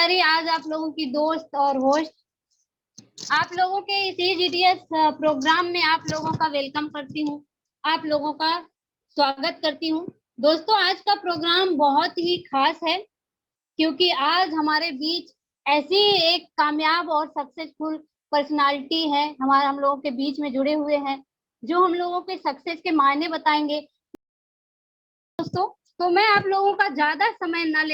कुमारी, आज आप लोगों की दोस्त और होस्ट आप लोगों के इस जीडीएस प्रोग्राम में आप लोगों का वेलकम करती हूँ, आप लोगों का स्वागत करती हूँ। दोस्तों, आज का प्रोग्राम बहुत ही खास है क्योंकि आज हमारे बीच ऐसी एक कामयाब और सक्सेसफुल पर्सनालिटी है, हम लोगों के बीच में जुड़े हुए हैं जो हम लोगों के सक्सेस के मायने बताएंगे। दोस्तों, तो मैं आप लोगों का ज्यादा समय न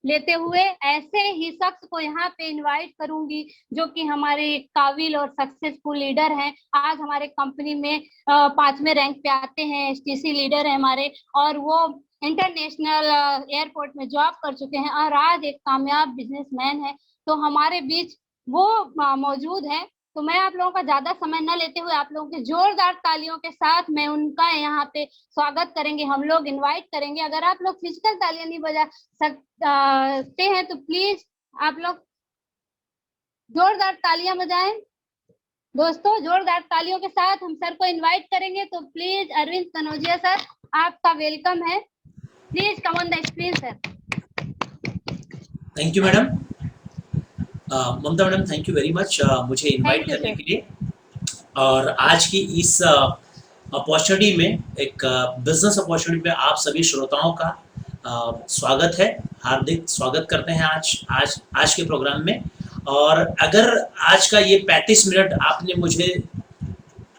लेते हुए ऐसे ही शख्स को यहाँ पे इनवाइट करूंगी जो कि हमारे काबिल और सक्सेसफुल लीडर हैं। आज हमारे कंपनी में 5वें रैंक पे आते हैं, एसटीसी लीडर है हमारे, और वो इंटरनेशनल एयरपोर्ट में जॉब कर चुके हैं और आज एक कामयाब बिजनेसमैन है। तो हमारे बीच वो मौजूद है। तो मैं आप लोगों का ज्यादा समय न लेते हुए आप लोगों की जोरदार तालियों के साथ मैं उनका यहाँ पे स्वागत करेंगे, हम लोग इनवाइट करेंगे। अगर आप लोग फिजिकल तालियां नहीं बजा सकते हैं तो प्लीज आप लोग जोरदार तालियां बजाएं। दोस्तों, जोरदार तालियों के साथ हम सर को इनवाइट करेंगे। तो प्लीज अरविंद कनौजिया सर, आपका वेलकम है। Please come on the screen sir. Thank you madam. Mamta madam, thank you very much मुझे इनवाइट थैंक यू करने सर। के लिए। और आज की इस अपॉर्चुनिटी में, एक बिजनेस अपॉर्चुनिटी में आप सभी श्रोताओं का स्वागत है, हार्दिक स्वागत करते हैं आज के प्रोग्राम में। और अगर आज का ये 35 मिनट आपने मुझे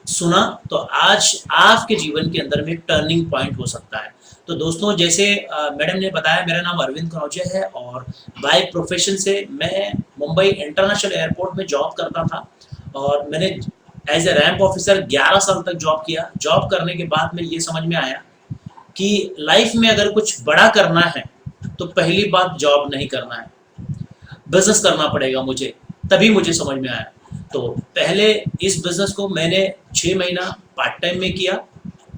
सुना तो आज आपके जीवन के अंदर में टर्निंग पॉइंट हो सकता है। तो दोस्तों, जैसे मैडम ने बताया, मेरा नाम अरविंद कनौजिया है और बाय प्रोफेशन से मैं मुंबई इंटरनेशनल एयरपोर्ट में जॉब करता था। और मैंने एज ए रैंप ऑफिसर 11 साल तक जॉब किया। जॉब करने के बाद में ये समझ में आया कि लाइफ में अगर कुछ बड़ा करना है तो पहली बात जॉब नहीं करना है, बिजनेस करना पड़ेगा मुझे। तभी मुझे समझ में आया। तो पहले इस बिजनेस को मैंने 6 महीना पार्ट टाइम में किया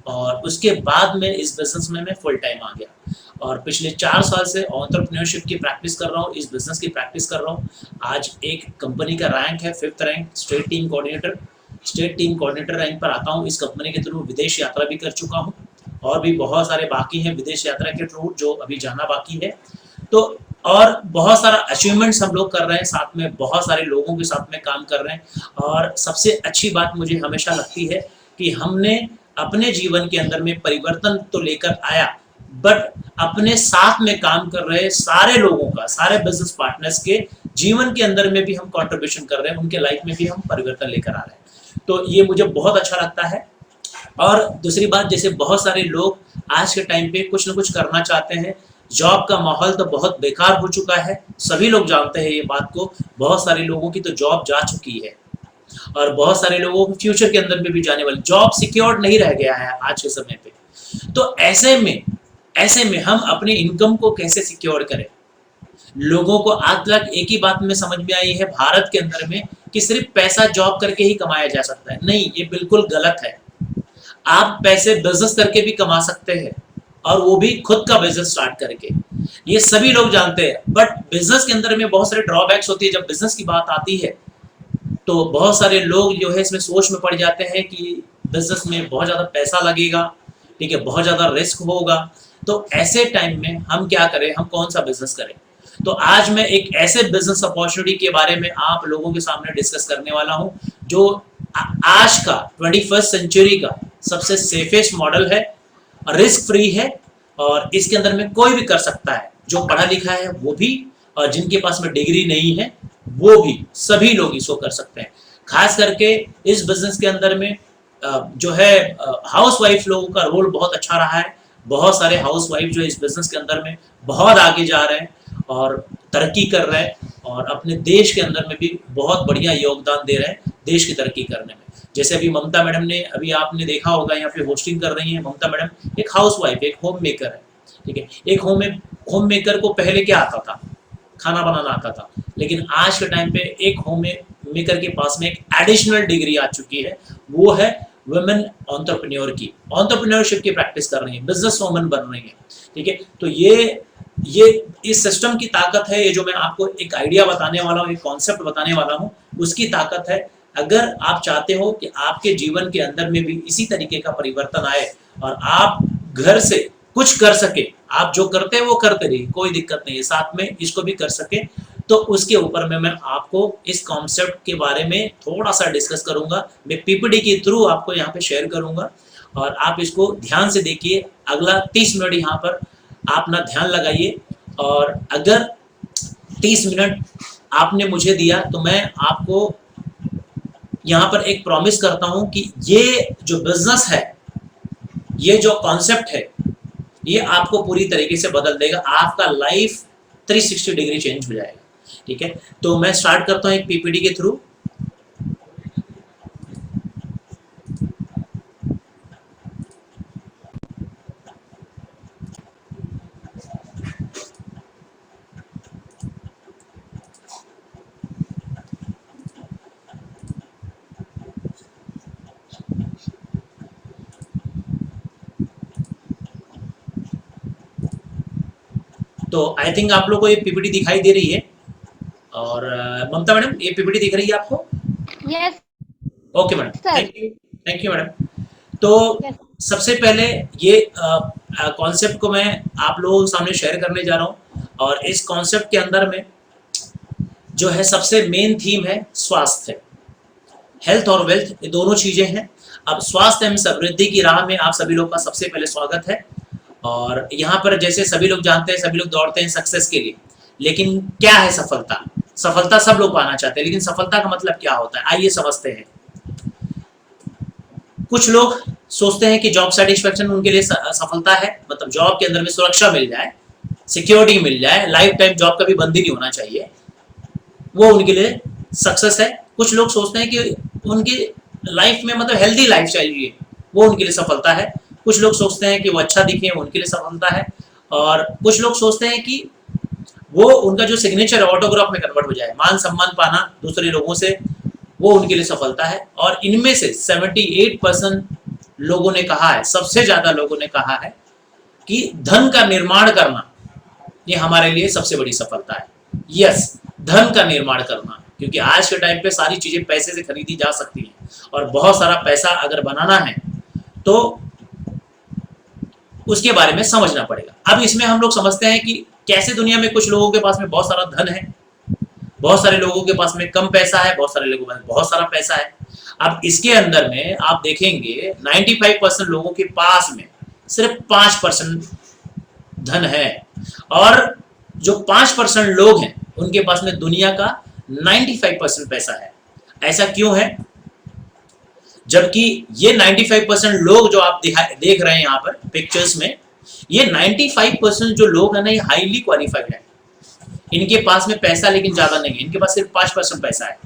और उसके बाद में इस बिजनेस में मैं फुल टाइम आ गया। और पिछले 4 साल से एंटरप्रेन्योरशिप की प्रैक्टिस कर रहा हूँ, इस बिजनेस की प्रैक्टिस कर रहा हूँ। आज एक कंपनी का रैंक है 5th rank, state team coordinator rank पर आता हूँ। इस कंपनी के थ्रू विदेश यात्रा भी कर चुका हूँ और भी बहुत सारे बाकी हैं विदेश यात्रा के थ्रू जो अभी जाना बाकी है। तो और बहुत सारा अचीवमेंट्स हम लोग कर रहे हैं, साथ में बहुत सारे लोगों के साथ में काम कर रहे हैं। और सबसे अच्छी बात मुझे हमेशा लगती है कि हमने अपने जीवन के अंदर में परिवर्तन तो लेकर आया, बट अपने साथ में काम कर रहे सारे लोगों का, सारे बिजनेस पार्टनर्स के जीवन के अंदर में भी हम कंट्रीब्यूशन कर रहे हैं, उनके लाइफ में भी हम परिवर्तन लेकर आ रहे हैं। तो ये मुझे बहुत अच्छा लगता है। और दूसरी बात, जैसे बहुत सारे लोग आज के टाइम पे कुछ ना कुछ करना चाहते हैं। जॉब का माहौल तो बहुत बेकार हो चुका है, सभी लोग जानते हैं ये बात को। बहुत सारे लोगों की तो जॉब जा चुकी है और बहुत सारे लोगों को फ्यूचर के अंदर में भी जाने वाली, जॉब सिक्योर्ड नहीं रह गया है आज के समय पे। तो ऐसे में हम अपने इनकम को कैसे सिक्योर करें? लोगों को आज तक एक ही बात में समझ में आई है भारत के अंदर में कि सिर्फ पैसा जॉब करके ही कमाया जा सकता है। नहीं, ये बिल्कुल गलत है। आप पैसे बिजनेस करके भी कमा सकते हैं, और वो भी खुद का बिजनेस स्टार्ट करके। ये सभी लोग जानते हैं, बट बिजनेस के अंदर में बहुत सारे ड्रॉबैक्स होती है। जब बिजनेस की बात आती है तो बहुत सारे लोग जो है इसमें सोच में पड़ जाते हैं कि बिजनेस में बहुत ज़्यादा पैसा लगेगा, ठीक है, बहुत ज़्यादा रिस्क होगा। तो ऐसे टाइम में हम क्या करें, हम कौन सा बिजनेस करें? तो आज मैं एक ऐसे बिजनेस अपॉर्चुनिटी के बारे में आप लोगों के सामने डिस्कस करने वाला हूं जो आज का 21st सेंचुरी का सबसे सेफेस्ट मॉडल है, रिस्क फ्री है, और इसके अंदर में कोई भी कर सकता है। जो पढ़ा लिखा है वो भी, और जिनके पास में डिग्री नहीं है वो भी, सभी लोग इसको कर सकते हैं। खास करके इस बिजनेस के अंदर में जो है हाउस वाइफ लोगों का रोल बहुत अच्छा रहा है। बहुत सारे हाउस वाइफ जो इस बिजनेस के अंदर में बहुत आगे जा रहे हैं और तरक्की कर रहे हैं, और अपने देश के अंदर में भी बहुत बढ़िया योगदान दे रहे हैं देश की तरक्की करने में। जैसे अभी ममता मैडम ने, अभी आपने देखा होगा यहाँ पे होस्टिंग कर रही हैं ममता मैडम, एक हाउस वाइफ, एक होम मेकर है, ठीक है। एक होम मेकर को पहले क्या आता था? खाना बनाना आता था। लेकिन आज के टाइम पे एक होम मेकर के पास में एक एडिशनल डिग्री आ चुकी है, वो है वुमेन एंटरप्रेन्योर की, एंटरप्रेन्योरशिप की प्रैक्टिस कर रही है, बिजनेस वुमन बन रही है, ठीक है। तो ये इस सिस्टम की ताकत है। ये जो मैं आपको एक आइडिया बताने वाला हूँ, एक कॉन्सेप्ट बताने वाला हूँ, उसकी ताकत है। अगर आप चाहते हो कि आपके जीवन के अंदर में भी इसी तरीके का परिवर्तन आए और आप घर से कुछ कर सके, आप जो करते हैं वो करते रहिए, कोई दिक्कत नहीं है, साथ में इसको भी कर सके, तो उसके ऊपर में मैं आपको इस कॉन्सेप्ट के बारे में थोड़ा सा डिस्कस करूंगा। मैं पीपीटी के थ्रू आपको यहाँ पे शेयर करूंगा और आप इसको ध्यान से देखिए। अगला 30 मिनट यहाँ पर आप ना ध्यान लगाइए, और अगर 30 मिनट आपने मुझे दिया तो मैं आपको यहाँ पर एक प्रॉमिस करता हूँ कि ये जो बिजनेस है, ये जो कॉन्सेप्ट है, ये आपको पूरी तरीके से बदल देगा। आपका लाइफ 360 डिग्री चेंज हो जाएगा। ठीक है, तो मैं स्टार्ट करता हूँ एक पीपीटी के थ्रू। तो आई थिंक आप लोग को ये पीपीटी दिखाई दे रही है, और ममता मैडम ये पीपीटी दिख रही है आपको? Yes okay madam, sir. Thank you madam. तो यस सबसे पहले ये कॉन्सेप्ट को मैं आप लोगों के सामने शेयर करने जा रहा हूँ, और इस कॉन्सेप्ट के अंदर में जो है सबसे मेन थीम है स्वास्थ्य। हेल्थ और वेल्थ ये दोनों चीजें हैं। अब स्वास्थ्य एवं समृद्धि की राह में आप सभी लोग का सबसे पहले स्वागत है। और यहाँ पर जैसे सभी लोग जानते हैं, सभी लोग दौड़ते हैं सक्सेस के लिए, लेकिन क्या है सफलता? सफलता सब लोग पाना चाहते हैं, लेकिन सफलता का मतलब क्या होता है, आइए समझते हैं। कुछ लोग सोचते हैं कि जॉब सेटिस्फेक्शन उनके लिए सफलता है, मतलब जॉब के अंदर में सुरक्षा मिल जाए, सिक्योरिटी मिल जाए, लाइफ टाइम जॉब कभी बंद ही नहीं होना चाहिए, वो उनके लिए सक्सेस है। कुछ लोग सोचते हैं कि उनकी लाइफ में मतलब हेल्दी लाइफ चाहिए, वो उनके लिए सफलता है। कुछ लोग सोचते हैं कि वो अच्छा दिखे, उनके लिए सफलता है। और कुछ लोग सोचते हैं कि वो उनका जो सिग्नेचर ऑटोग्राफ में कन्वर्ट हो जाए, मान सम्मान पाना दूसरे लोगों से, वो उनके लिए सफलता है। और इनमें से 78% लोगों ने कहा है, सबसे ज्यादा लोगों ने कहा है कि धन का निर्माण करना ये हमारे लिए सबसे बड़ी सफलता है। यस, धन का निर्माण करना, क्योंकि आज के टाइम पे सारी चीजें पैसे से खरीदी जा सकती हैं, और बहुत सारा पैसा अगर बनाना है तो उसके बारे में समझना पड़ेगा। अब इसमें हम लोग समझते हैं कि कैसे दुनिया में कुछ लोगों के पास में बहुत सारा धन है, बहुत सारे लोगों के पास में कम पैसा है, बहुत सारे लोगों के पास बहुत सारा पैसा है। अब इसके अंदर में आप देखेंगे 95% लोगों के पास में सिर्फ 5% धन है, और जो 5% लोग हैं उनके पास में दुनिया का 95% पैसा है। ऐसा क्यों है? जबकि ये 95% लोग जो आप देख रहे हैं यहाँ पर पिक्चर्स में, ये 95% जो लोग हैं ना, ये हाईली क्वालिफाइड है। इनके पास में पैसा लेकिन ज्यादा नहीं है, इनके पास सिर्फ 5% पैसा है।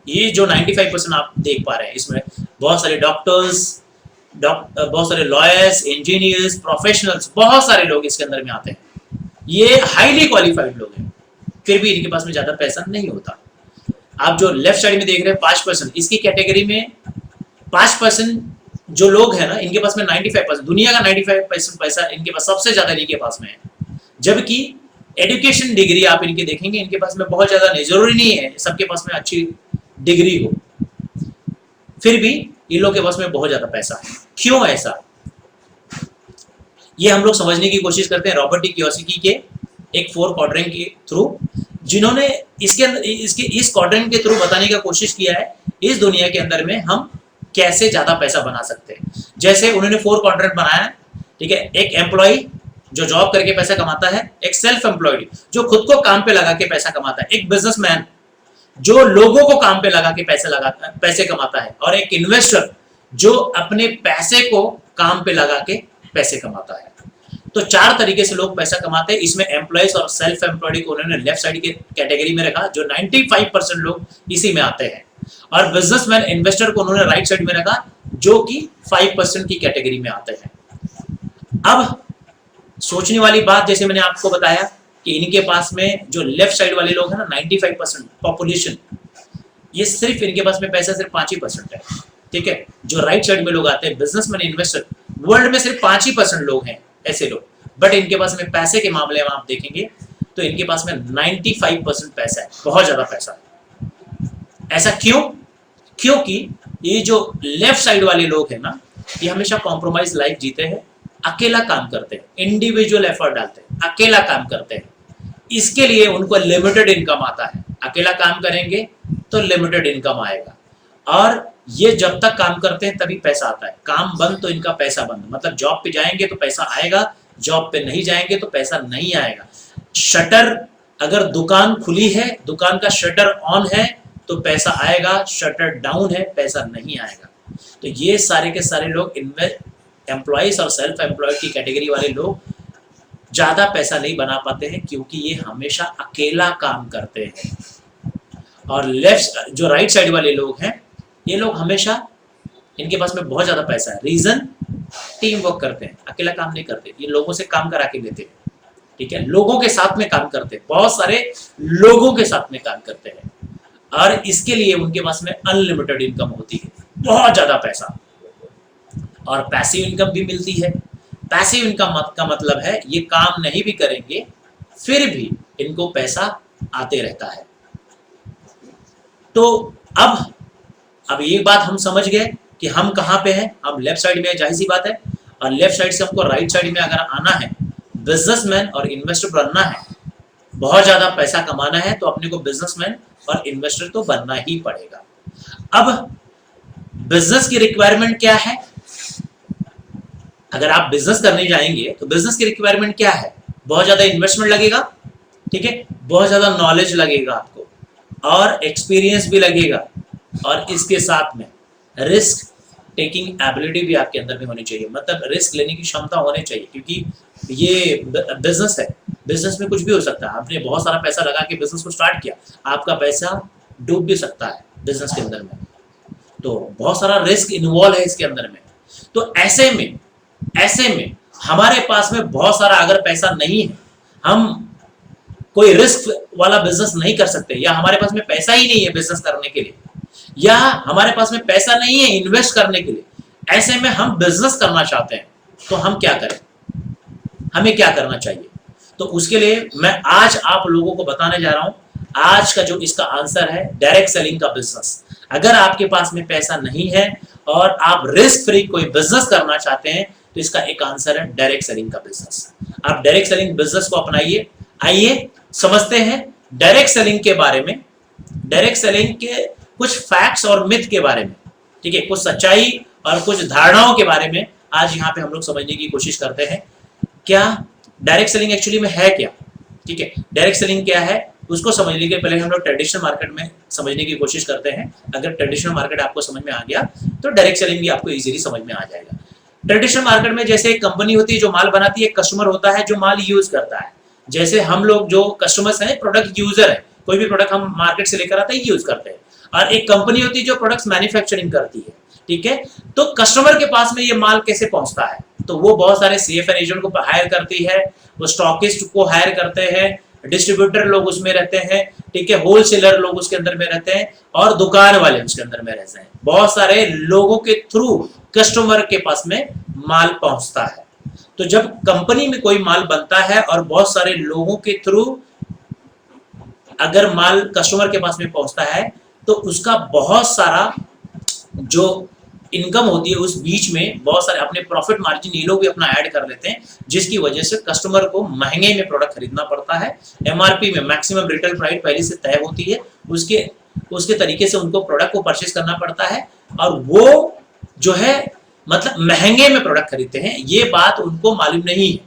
ये जो 95% आप देख पा रहे हैं, इसमें बहुत सारे डॉक्टर्स, बहुत सारे लॉयर्स, इंजीनियर्स, प्रोफेशनल्स, बहुत सारे लोग इसके अंदर में आते हैं। ये हाईली क्वालिफाइड लोग हैं, फिर भी इनके पास में ज्यादा पैसा नहीं होता। आप जो लेफ्ट साइड में देख रहे हैं 5%, इसकी कैटेगरी में 5% जो लोग हैं ना, इनके पास में 95%, दुनिया का 95% पैसा इनके पास सबसे ज्यादा इनके पास में है। जबकि एजुकेशन डिग्री आप इनके देखेंगे, इनके पास में बहुत ज्यादा नहीं, जरूरी नहीं है सबके पास में अच्छी डिग्री हो, फिर भी इन लोग के पास में बहुत ज्यादा पैसा है। क्यों ऐसा? ये हम लोग समझने की कोशिश करते हैं रॉबर्ट टी कियोसाकी के एक 4 क्वाड्रेंट के थ्रू, जिन्होंने इसके अंदर इस क्वाड्रेंट के थ्रू बताने का कोशिश किया है इस दुनिया के अंदर में हम कैसे ज्यादा पैसा बना सकते हैं। जैसे उन्होंने 4 क्वाड्रेंट बनाया, ठीक है। एक एम्प्लॉय जो जॉब करके पैसा कमाता है, एक सेल्फ एम्प्लॉयड जो खुद को काम पे लगा के पैसा कमाता है, एक बिजनेसमैन जो लोगों को काम पे लगा के पैसे कमाता है, और एक इन्वेस्टर जो अपने पैसे को काम पे लगा के पैसे कमाता है। तो 4 तरीके से लोग पैसा कमाते हैं। इसमें एम्प्लॉयज और सेल्फ एम्प्लॉयड को उन्होंने लेफ्ट साइड के कैटेगरी में रखा, जो 95% लोग इसी में आते हैं, और बिजनेसमैन इन्वेस्टर को उन्होंने राइट साइड में रखा, जो कि 5% की कैटेगरी में आते हैं। अब सोचने वाली बात, जैसे मैंने आपको बताया कि इनके पास में जो लेफ्ट साइड वाले लोग हैं ना, 95% पॉपुलेशन, ये सिर्फ इनके पास में पैसा सिर्फ 5% है, ठीक है। जो राइट साइड में लोग आते हैं, बिजनेसमैन, इन्वेस्टर, वर्ल्ड में सिर्फ 5% लोग हैं ऐसे लोग, बट इनके पास में पैसे के मामले में आप देखेंगे तो इनके पास में 95% पैसा है, बहुत ज्यादा पैसा है। ऐसा क्यों? क्योंकि ये जो लेफ्ट साइड वाले लोग हैं ना, ये हमेशा कॉम्प्रोमाइज लाइफ जीते हैं, अकेला काम करते हैं, इंडिविजुअल एफर्ट डालते हैं, अकेला काम करते हैं, इसके लिए उनको लिमिटेड इनकम आता है। अकेला काम करेंगे तो लिमिटेड इनकम आएगा, और ये जब तक काम करते हैं तभी पैसा आता है। काम बंद तो इनका पैसा बंद, मतलब जॉब पे जाएंगे तो पैसा आएगा, जॉब पे नहीं जाएंगे तो पैसा नहीं आएगा। शटर, अगर दुकान खुली है, दुकान का शटर ऑन है तो पैसा आएगा, शटर डाउन है पैसा नहीं आएगा। तो ये सारे के सारे लोग एम्प्लॉइज और सेल्फ एम्प्लॉयड की कैटेगरी वाले लोग ज्यादा पैसा नहीं बना पाते हैं, क्योंकि ये हमेशा अकेला काम करते हैं। और लेफ्ट जो राइट साइड वाले लोग हैं, ये लोग हमेशा, इनके पास में बहुत ज्यादा पैसा है। रीजन, टीम वर्क करते हैं, अकेला काम नहीं करते, ये लोगों से काम करा के लेते हैं, ठीक है, लोगों के साथ में काम करते हैं, बहुत सारे लोगों के साथ में काम करते हैं, और इसके लिए उनके पास में अनलिमिटेड इनकम होती है, बहुत ज्यादा पैसा, और पैसिव इनकम भी मिलती है। पैसिव इनकम का मतलब है ये काम नहीं भी करेंगे फिर भी इनको पैसा आते रहता है। तो अब ये बात हम समझ गए कि हम कहाँ पे हैं, हम लेफ्ट साइड में, जाहिर सी बात है, और लेफ्ट साइड से हमको राइट साइड में अगर आना है, बिजनेसमैन और इन्वेस्टर बनना है, बहुत ज्यादा पैसा कमाना है, तो अपने को बिजनेसमैन और इन्वेस्टर तो बनना ही पड़ेगा। अब बिजनेस की रिक्वायरमेंट क्या है? अगर आप बिजनेस करने जाएंगे तो बिजनेस की रिक्वायरमेंट क्या है? बहुत ज्यादा इन्वेस्टमेंट लगेगा, ठीक है, बहुत ज्यादा नॉलेज लगेगा आपको, और एक्सपीरियंस भी लगेगा, और इसके साथ में रिस्क टेकिंग एबिलिटी भी आपके अंदर में होनी चाहिए, मतलब रिस्क लेने की क्षमता होनी चाहिए, क्योंकि ये बिजनेस है, बिजनेस में कुछ भी हो सकता है। आपने बहुत सारा पैसा लगा के बिजनेस को स्टार्ट किया, आपका पैसा डूब भी सकता है बिजनेस के अंदर में, तो बहुत सारा रिस्क इन्वॉल्व है इसके अंदर में। तो ऐसे में हमारे पास में बहुत सारा अगर पैसा नहीं है, हम कोई रिस्क वाला बिजनेस नहीं कर सकते, या हमारे पास में पैसा ही नहीं है बिजनेस करने के लिए, या हमारे पास में पैसा नहीं है इन्वेस्ट करने के लिए, ऐसे में हम बिजनेस करना चाहते हैं, तो हम क्या करें, हमें क्या करना चाहिए? तो उसके लिए मैं आज आप लोगों को बताने जा रहा हूं, आज का जो इसका आंसर है, डायरेक्ट सेलिंग का बिजनेस। अगर आपके पास में पैसा नहीं है और आप रिस्क फ्री कोई बिजनेस करना चाहते हैं, तो इसका एक आंसर है डायरेक्ट सेलिंग का बिजनेस। आप डायरेक्ट सेलिंग बिजनेस को अपनाइए। आइए समझते हैं डायरेक्ट सेलिंग के बारे में, डायरेक्ट सेलिंग के कुछ फैक्ट्स और मिथ के बारे में, ठीक है, कुछ सच्चाई और कुछ धारणाओं के बारे में आज यहाँ पे हम लोग समझने की कोशिश करते हैं। क्या डायरेक्ट सेलिंग एक्चुअली में है क्या, ठीक है, डायरेक्ट सेलिंग क्या है उसको समझने के पहले हम लोग ट्रेडिशनल मार्केट में समझने की कोशिश करते हैं। अगर ट्रेडिशनल मार्केट आपको समझ में आ गया तो डायरेक्ट सेलिंग भी आपको इजीली समझ में आ जाएगा। ट्रेडिशनल मार्केट में जैसे एक कंपनी होती है जो माल बनाती है, एक कस्टमर होता है जो माल यूज करता है। जैसे हम लोग जो कस्टमर्स हैं, प्रोडक्ट यूजर है, कोई भी प्रोडक्ट हम मार्केट से लेकर आते हैं यूज करते हैं, और एक कंपनी होती है जो प्रोडक्ट्स मैन्युफैक्चरिंग करती है, ठीक है। तो कस्टमर के पास में ये माल कैसे पहुंचता है, तो वो बहुत सारे सीएफएन एजेंट को हायर करती है, वो स्टॉकिस्ट को हायर करते हैं, डिस्ट्रीब्यूटर लोग उसमें रहते हैं, ठीक है, होलसेलर लोग उसके अंदर में रहते हैं, और दुकान वाले उसके अंदर में रहते हैं। बहुत सारे लोगों के थ्रू कस्टमर के पास में माल पहुंचता है। तो जब कंपनी में कोई माल बनता है और बहुत सारे लोगों के थ्रू अगर माल कस्टमर के पास में पहुंचता है, तो उसका बहुत सारा जो इनकम होती है उस बीच में बहुत सारे अपने प्रॉफिट मार्जिन ये लोग भी अपना ऐड कर लेते हैं, जिसकी वजह से कस्टमर को महंगे में प्रोडक्ट खरीदना पड़ता है। एमआरपी में मैक्सिमम रिटेल प्राइस पहले से तय होती है, उसके तरीके से उनको प्रोडक्ट को परचेज करना पड़ता है, और वो जो है मतलब महंगे में प्रोडक्ट खरीदते हैं। ये बात उनको मालूम नहीं है,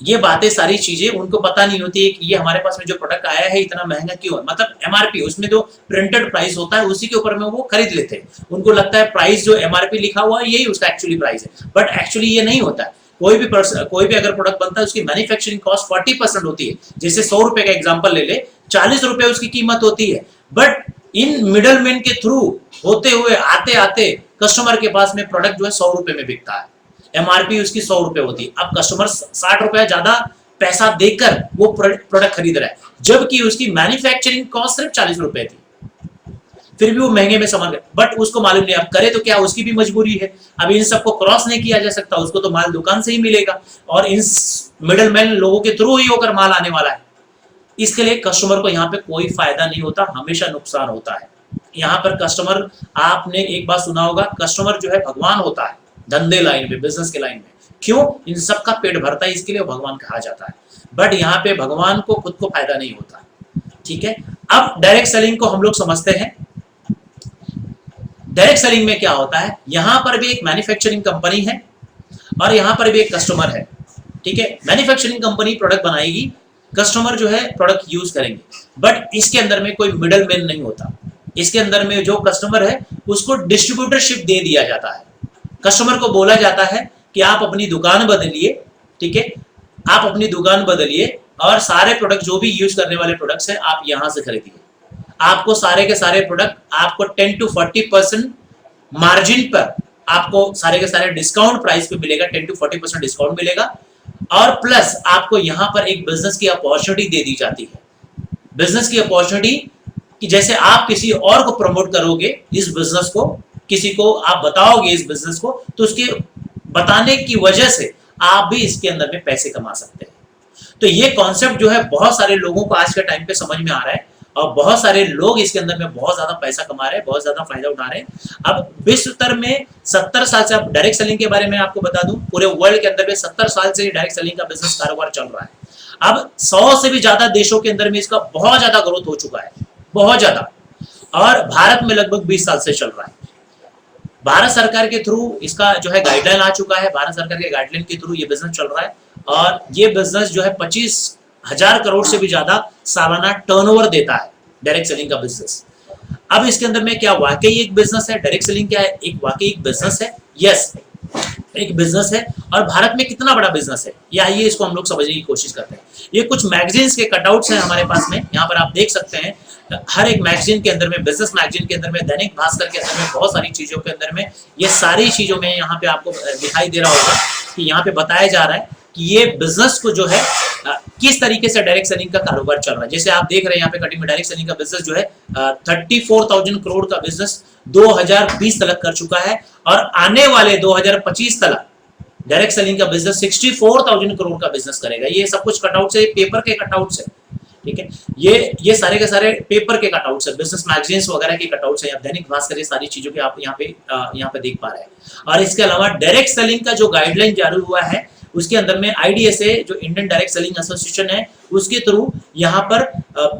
ये बातें सारी चीजें उनको पता नहीं होती है कि ये हमारे पास में जो प्रोडक्ट आया है इतना महंगा क्यों है। मतलब एमआरपी उसमें जो प्रिंटेड प्राइस होता है उसी के ऊपर में वो खरीद लेते हैं। उनको लगता है प्राइस जो एमआरपी लिखा हुआ है यही उसका एक्चुअली प्राइस है, बट एक्चुअली ये नहीं होता है। कोई भी अगर प्रोडक्ट बनता है उसकी मैन्युफैक्चरिंग कॉस्ट 40% होती है। जैसे 100 रुपए का एग्जाम्पल ले ले, 40 रुपए उसकी कीमत होती है, बट इन मिडलमैन के थ्रू होते हुए आते आते कस्टमर के पास में प्रोडक्ट जो है 100 रुपए में बिकता है। एमआरपी उसकी 100 रुपए होती है। अब कस्टमर 60 रुपए ज्यादा पैसा देकर वो प्रोडक्ट खरीद रहा है, जबकि उसकी मैन्युफैक्चरिंग कॉस्ट सिर्फ 40 रुपए थी, फिर भी वो महंगे में समझ गए। बट उसको मालूम नहीं, अब करे तो क्या, उसकी भी मजबूरी है। अब इन सबको क्रॉस नहीं किया जा सकता, उसको तो माल दुकान से ही मिलेगा, और इन मिडलमैन लोगों के थ्रू ही होकर माल आने वाला है। इसके लिए कस्टमर को यहाँ पे कोई फायदा नहीं होता, हमेशा नुकसान होता है। यहाँ पर कस्टमर, आपने एक बात सुना होगा, कस्टमर जो है भगवान होता है। धंधे लाइन में, बिजनेस के लाइन में क्यों? इन सबका पेट भरता है, इसके लिए भगवान कहा जाता है। बट यहाँ पे भगवान को खुद को फायदा नहीं होता। ठीक है, अब डायरेक्ट सेलिंग को हम लोग समझते हैं। डायरेक्ट सेलिंग में क्या होता है, यहां पर भी एक मैन्युफैक्चरिंग कंपनी है और यहां पर भी एक कस्टमर है। ठीक है, मैन्युफैक्चरिंग कंपनी प्रोडक्ट बनाएगी, कस्टमर जो है प्रोडक्ट यूज करेंगे, बट इसके अंदर में कोई मिडल मैन नहीं होता। इसके अंदर में जो कस्टमर है उसको डिस्ट्रीब्यूटरशिप दे दिया जाता है। कस्टमर को बोला जाता है कि आप अपनी दुकान बदलिए। ठीक है, आप अपनी दुकान बदलिए और सारे प्रोडक्ट जो भी यूज करने वाले प्रोडक्ट्स हैं आप यहां से खरीदिए। आपको सारे के सारे प्रोडक्ट आपको 10 to 40% मार्जिन पर आपको सारे के सारे डिस्काउंट प्राइस पे मिलेगा, 10 to 40% डिस्काउंट मिलेगा। और प्लस आपको यहां पर एक बिजनेस की अपॉर्चुनिटी दे दी जाती है। बिजनेस की अपॉर्चुनिटी कि जैसे आप किसी और को प्रमोट करोगे इस बिजनेस को, किसी को आप बताओगे इस बिजनेस को, तो उसके बताने की वजह से आप भी इसके अंदर में पैसे कमा सकते हैं। तो ये कॉन्सेप्ट जो है बहुत सारे लोगों को आज के टाइम पे समझ में आ रहा है और बहुत सारे लोग इसके अंदर में बहुत ज्यादा पैसा कमा रहे हैं, बहुत ज्यादा फायदा उठा रहे हैं। अब विश्व स्तर में 70 साल से, आप डायरेक्ट सेलिंग के बारे में आपको बता दूं, पूरे वर्ल्ड के अंदर में 70 साल से डायरेक्ट सेलिंग का बिजनेस कारोबार चल रहा है। अब 100 से भी ज्यादा देशों के अंदर में इसका बहुत ज्यादा ग्रोथ हो चुका है, बहुत ज्यादा। और भारत में लगभग 20 साल से चल रहा है। भारत सरकार के थ्रू इसका जो है गाइडलाइन आ चुका है, भारत सरकार के गाइडलाइन के थ्रू ये बिजनेस चल रहा है और ये बिजनेस जो है 25,000 करोड़ से भी ज्यादा सालाना टर्नओवर देता है, डायरेक्ट सेलिंग का बिजनेस। अब इसके अंदर में क्या वाकई एक बिजनेस है? डायरेक्ट सेलिंग क्या है? एक वाकई एक बिजनेस है। यस, एक बिजनेस है। और भारत में कितना बड़ा बिजनेस है ये आइए इसको हम लोग समझने की कोशिश करते हैं। ये कुछ मैगजीन्स के कटआउट्स हैं हमारे पास में, यहाँ पर आप देख सकते हैं। हर एक मैगजीन के अंदर में, बिजनेस मैगजीन के अंदर में, दैनिक भास्कर के अंदर में, बहुत सारी चीजों के अंदर में ये सारी चीजों में यहाँ पे आपको दिखाई दे रहा होगा कि यहाँ पे बताया जा रहा है कि ये बिजनेस को जो है किस तरीके से डायरेक्ट सेलिंग का कारोबार चल रहा है। जैसे आप देख रहे हैं यहाँ पे कटिंग में डायरेक्ट सेलिंग का बिजनेस जो है 34,000 करोड़ का बिजनेस 2020 तक कर चुका है और आने वाले 2025 तक डायरेक्ट सेलिंग का बिजनेस 64,000 करोड़ का बिजनेस करेगा। ये सब कुछ कटआउट है, पेपर के कटआउट है। ठीक है, ये सारे के सारे पेपर के कटआउट्स है, बिजनेस मैगजीन्स वगैरह के कटआउट्स है, दैनिक भास्कर, ये सारी चीजों के आप यहाँ पे देख पा रहे हैं। और इसके अलावा डायरेक्ट सेलिंग का जो गाइडलाइन जारी हुआ है उसके अंदर में IDSA जो इंडियन डायरेक्ट सेलिंग एसोसिएशन है उसके थ्रू यहाँ पर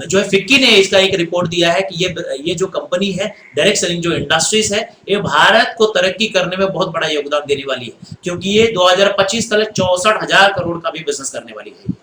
जो है फिक्की ने इसका एक रिपोर्ट दिया है कि ये जो कंपनी है डायरेक्ट सेलिंग जो इंडस्ट्रीज है ये भारत को तरक्की करने में बहुत बड़ा योगदान देने वाली है, क्योंकि ये 2025 तक 64,000 करोड़ का भी बिजनेस करने वाली है।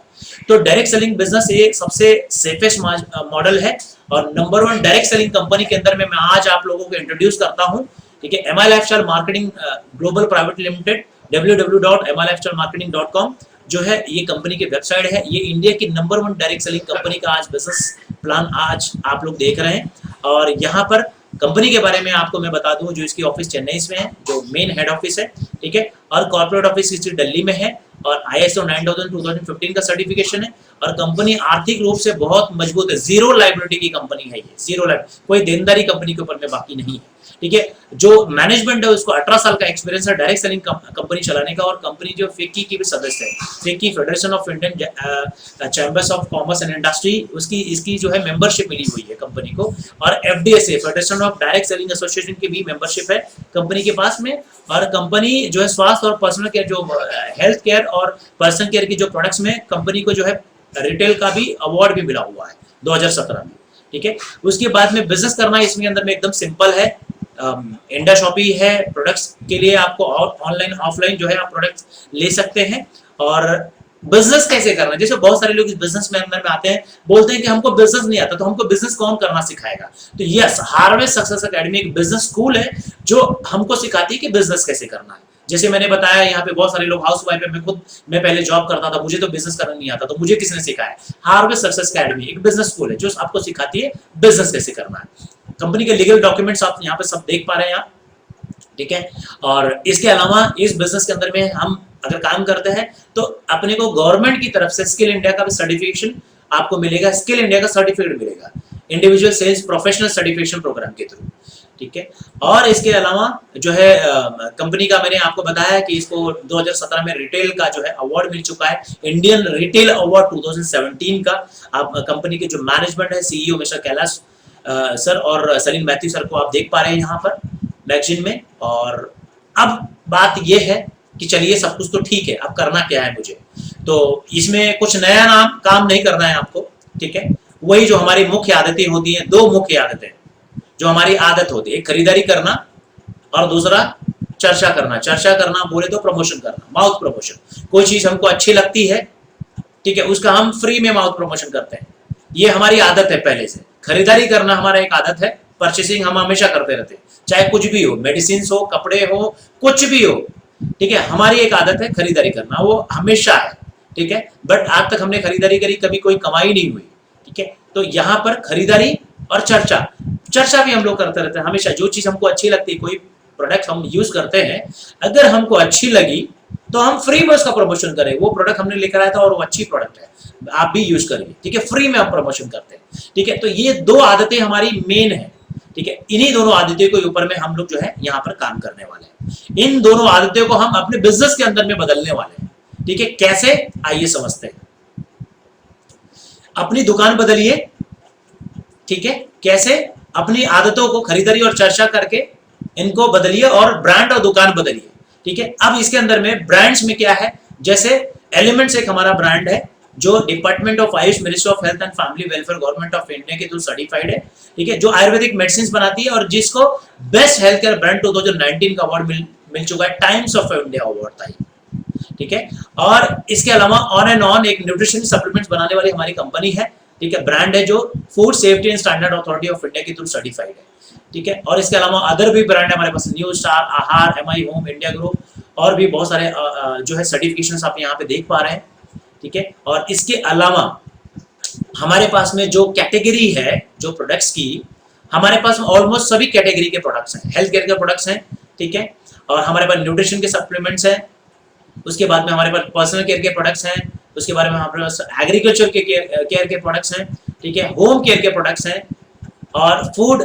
तो डायरेक्ट सेलिंग बिजनेस ये सबसे सेफेस्ट मॉडल है और नंबर 1 डायरेक्ट सेलिंग कंपनी के अंदर में मैं आज आप लोगों को इंट्रोड्यूस करता हूँ। ठीक है, MI lifestyle marketing global private limited, www.milifestylemarketing.com जो है ये कंपनी की वेबसाइट है। ये इंडिया की नंबर 1 डायरेक्ट सेलिंग कंपनी का आज बिजनेस प्लान आज आप लोग देख रहे हैं। और यहाँ पर कंपनी के बारे में आपको मैं बता दूं, जो इसकी ऑफिस चेन्नई में है, जो मेन हेड ऑफिस है। ठीक है, और कॉर्पोरेट ऑफिस इसकी दिल्ली में है और ISO 9000 2015 का सर्टिफिकेशन है। और कंपनी आर्थिक रूप से बहुत मजबूत है, जीरो लायबिलिटी की कंपनी है ये, जीरो लायबिलिटी, कोई देनदारी कंपनी के ऊपर में बाकी नहीं है। ठीक है, जो मैनेजमेंट है उसको 18 साल का एक्सपीरियंस है डायरेक्ट सेलिंग कंपनी चलाने का। और कंपनी जो फिक्की की भी सदस्य है, FICCI federation of Indian chambers of commerce and industry, उसकी इसकी जो है मेंबरशिप मिली हुई है कंपनी को। और FDSA federation of direct selling association की भी मेंबरशिप है कंपनी के पास में। और कंपनी जो है स्वास्थ्य और पर्सनल केयर, जो हेल्थ केयर और पर्सनल केयर की जो प्रोडक्ट्स में कंपनी को जो है रिटेल का भी अवार्ड भी मिला हुआ है 2017 में। ठीक है, उसके बाद में बिजनेस करना इसमें अंदर में एकदम सिंपल है। इंडा शॉपी है, प्रोडक्ट्स के लिए आपको ऑनलाइन ऑफलाइन जो है आप प्रोडक्ट्स ले सकते हैं। और बिजनेस कैसे करना है, जैसे बहुत सारे लोग इस बिजनेस में अंदर में आते हैं, बोलते हैं कि हमको बिजनेस नहीं आता, तो हमको बिजनेस कौन करना सिखाएगा। तो यस, हार्वेस्ट सक्सेस एकेडमी एक बिजनेस स्कूल है जो हमको सिखाती है कि बिजनेस कैसे करना है। जैसे मैंने बताया यहाँ पे बहुत सारे लोग हाउस वाइफ है, मैं पहले जॉब करता था, मुझे तो बिजनेस करना नहीं आता, तो मुझे किसने सिखाया? हार्वेस्ट सक्सेस एकेडमी एक बिजनेस स्कूल है जो आपको सिखाती है बिजनेस कैसे करना है। कंपनी के लीगल डॉक्यूमेंट्स आप यहाँ पे सब देख पा रहे हैं आप। ठीक है, और इसके अलावा इस बिजनेस के अंदर में हम अगर काम करते हैं तो अपने को गवर्नमेंट की तरफ से स्किल इंडिया का भी सर्टिफिकेशन आपको मिलेगा, स्किल इंडिया का सर्टिफिकेट मिलेगा individual sales professional certification program के थ्रू। ठीक है, और इसके अलावा जो है कंपनी का मैंने आपको बताया कि इसको 2017 में रिटेल का जो है अवार्ड मिल चुका है, इंडियन रिटेल अवार्ड 2017 का। आप कंपनी के जो मैनेजमेंट है, CEO मिस्टर कैलाश सर और सलीम मैथ्यू सर को आप देख पा रहे हैं यहाँ पर मैगजीन में। और अब बात यह है कि चलिए सब कुछ तो ठीक है, अब करना क्या है मुझे। तो इसमें कुछ नया काम नहीं करना है आपको, ठीक है। वही जो हमारी मुख्य आदतें होती हैं, दो मुख्य आदतें जो हमारी आदत होती है, एक खरीदारी करना और दूसरा चर्चा करना। चर्चा करना बोले तो प्रमोशन करना, माउथ प्रमोशन। कोई चीज हमको अच्छी लगती है, ठीक है, उसका हम फ्री में माउथ प्रमोशन करते हैं, ये हमारी आदत है पहले से। खरीदारी करना हमारा एक आदत है, परचेसिंग हम हमेशा करते रहते हैं, चाहे कुछ भी हो, मेडिसिन हो, कपड़े हो, कुछ भी हो, ठीक है, हमारी एक आदत है खरीदारी करना, वो हमेशा है, ठीक है। बट आज तक हमने खरीदारी करी, कभी कोई कमाई नहीं हुई, ठीक है। तो यहाँ पर खरीदारी और चर्चा, चर्चा भी हम लोग करते रहते हैं हमेशा। जो चीज हमको अच्छी लगती है, कोई प्रोडक्ट हम यूज करते हैं, अगर हमको अच्छी लगी तो हम फ्री में उसका प्रमोशन करें। वो प्रोडक्ट हमने लेकर आया था और वो अच्छी प्रोडक्ट है, आप भी यूज करिए, ठीक है, फ्री में हम प्रमोशन करते हैं, ठीक है। तो ये दो आदतें हमारी मेन है, ठीक है। इन्हीं दोनों आदतों के ऊपर में हम लोग जो है यहाँ पर काम करने वाले हैं। इन दोनों आदतों को हम अपने बिजनेस के अंदर में बदलने वाले हैं, ठीक है। कैसे, आइए समझते हैं। अपनी दुकान बदलिए, ठीक है। कैसे, अपनी आदतों को खरीदारी और चर्चा करके इनको बदलिए और ब्रांड और दुकान बदलिए, ठीक है। अब इसके अंदर में ब्रांड्स में क्या है, जैसे एलिमेंट्स एक हमारा ब्रांड है जो department of Ayush, ministry of health and family welfare, government of India के थ्रू सर्टिफाइड है, ठीक है, जो आयुर्वेदिक मेडिसिन बनाती है और जिसको बेस्ट हेल्थ केयर ब्रांड 2019 का अवार्ड मिल चुका है, टाइम्स ऑफ इंडिया अवार्ड था, ठीक है। और इसके अलावा ऑन एंड ऑन एक न्यूट्रिशन सप्लीमेंट्स बनाने वाली हमारी कंपनी है, ठीक है, ब्रांड है जो food safety and standard authority of India के थ्रू सर्टिफाइड है, ठीक है। और इसके अलावा अदर भी ब्रांड है हमारे पास, न्यू स्टार, आहार, एमआई होम, इंडिया ग्रुप, और भी बहुत सारे जो है सर्टिफिकेशंस आप यहाँ पे देख पा रहे हैं, ठीक है। और इसके अलावा हमारे पास में जो कैटेगरी है जो प्रोडक्ट्स की, हमारे पास ऑलमोस्ट सभी कैटेगरी के प्रोडक्ट्स हैं, हेल्थ केयर के प्रोडक्ट्स हैं, ठीक है। और हमारे पास न्यूट्रिशन के सप्लीमेंट्स हैं, उसके बाद में हमारे पास पर्सनल केयर के प्रोडक्ट्स हैं, उसके बारे में हमारे पास एग्रीकल्चर के केयर के प्रोडक्ट्स हैं, ठीक है, होम केयर के प्रोडक्ट्स हैं, और फूड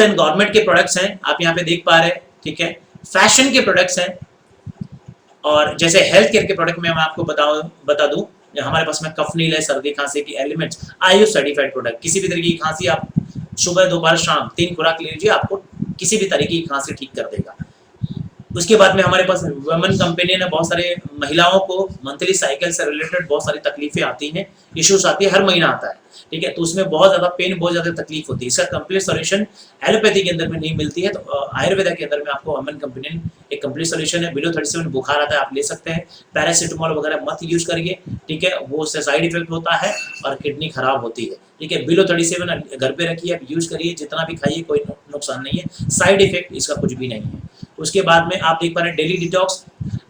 एंड गवर्नमेंट के प्रोडक्ट्स हैं, आप यहाँ पे देख पा रहे हैं, ठीक है। फैशन के प्रोडक्ट्स हैं, और जैसे हेल्थ केयर के प्रोडक्ट में मैं आपको बता दूं, हमारे पास में कफनील है, सर्दी खांसी की एलिमेंट्स, आयुष सर्टिफाइड प्रोडक्ट। किसी भी तरीके की खांसी आप सुबह दोपहर शाम 3 खुराक लीजिए, आपको किसी भी तरीके की खांसी ठीक कर देगा। उसके बाद में हमारे पास वुमेन कंपनी ने बहुत सारे महिलाओं को मंथली साइकिल से रिलेटेड बहुत सारी तकलीफें आती हैं, इश्यूज आती है, हर महीना आता है, ठीक है। तो उसमें बहुत ज्यादा पेन, बहुत ज्यादा तकलीफ होती है, इसका कंप्लीट सोल्यूशन एलोपैथी के अंदर में नहीं मिलती है, तो आयुर्वेदा के अंदर में आपको वुमेन कंपनी ने एक कंप्लीट सोल्यूशन है। बिलो 37 बुखार आता है, आप ले सकते हैं, पैरासीटामोल वगैरह मत यूज करिए, ठीक है, वो उससे साइड इफेक्ट होता है और किडनी खराब होती है, ठीक है। बिलो 37 घर पे रखिए, आप यूज करिए, जितना भी खाइए कोई नुकसान नहीं है, साइड इफेक्ट इसका कुछ भी नहीं है। उसके बाद में आप देख पा रहे हैं डेली डिटॉक्स,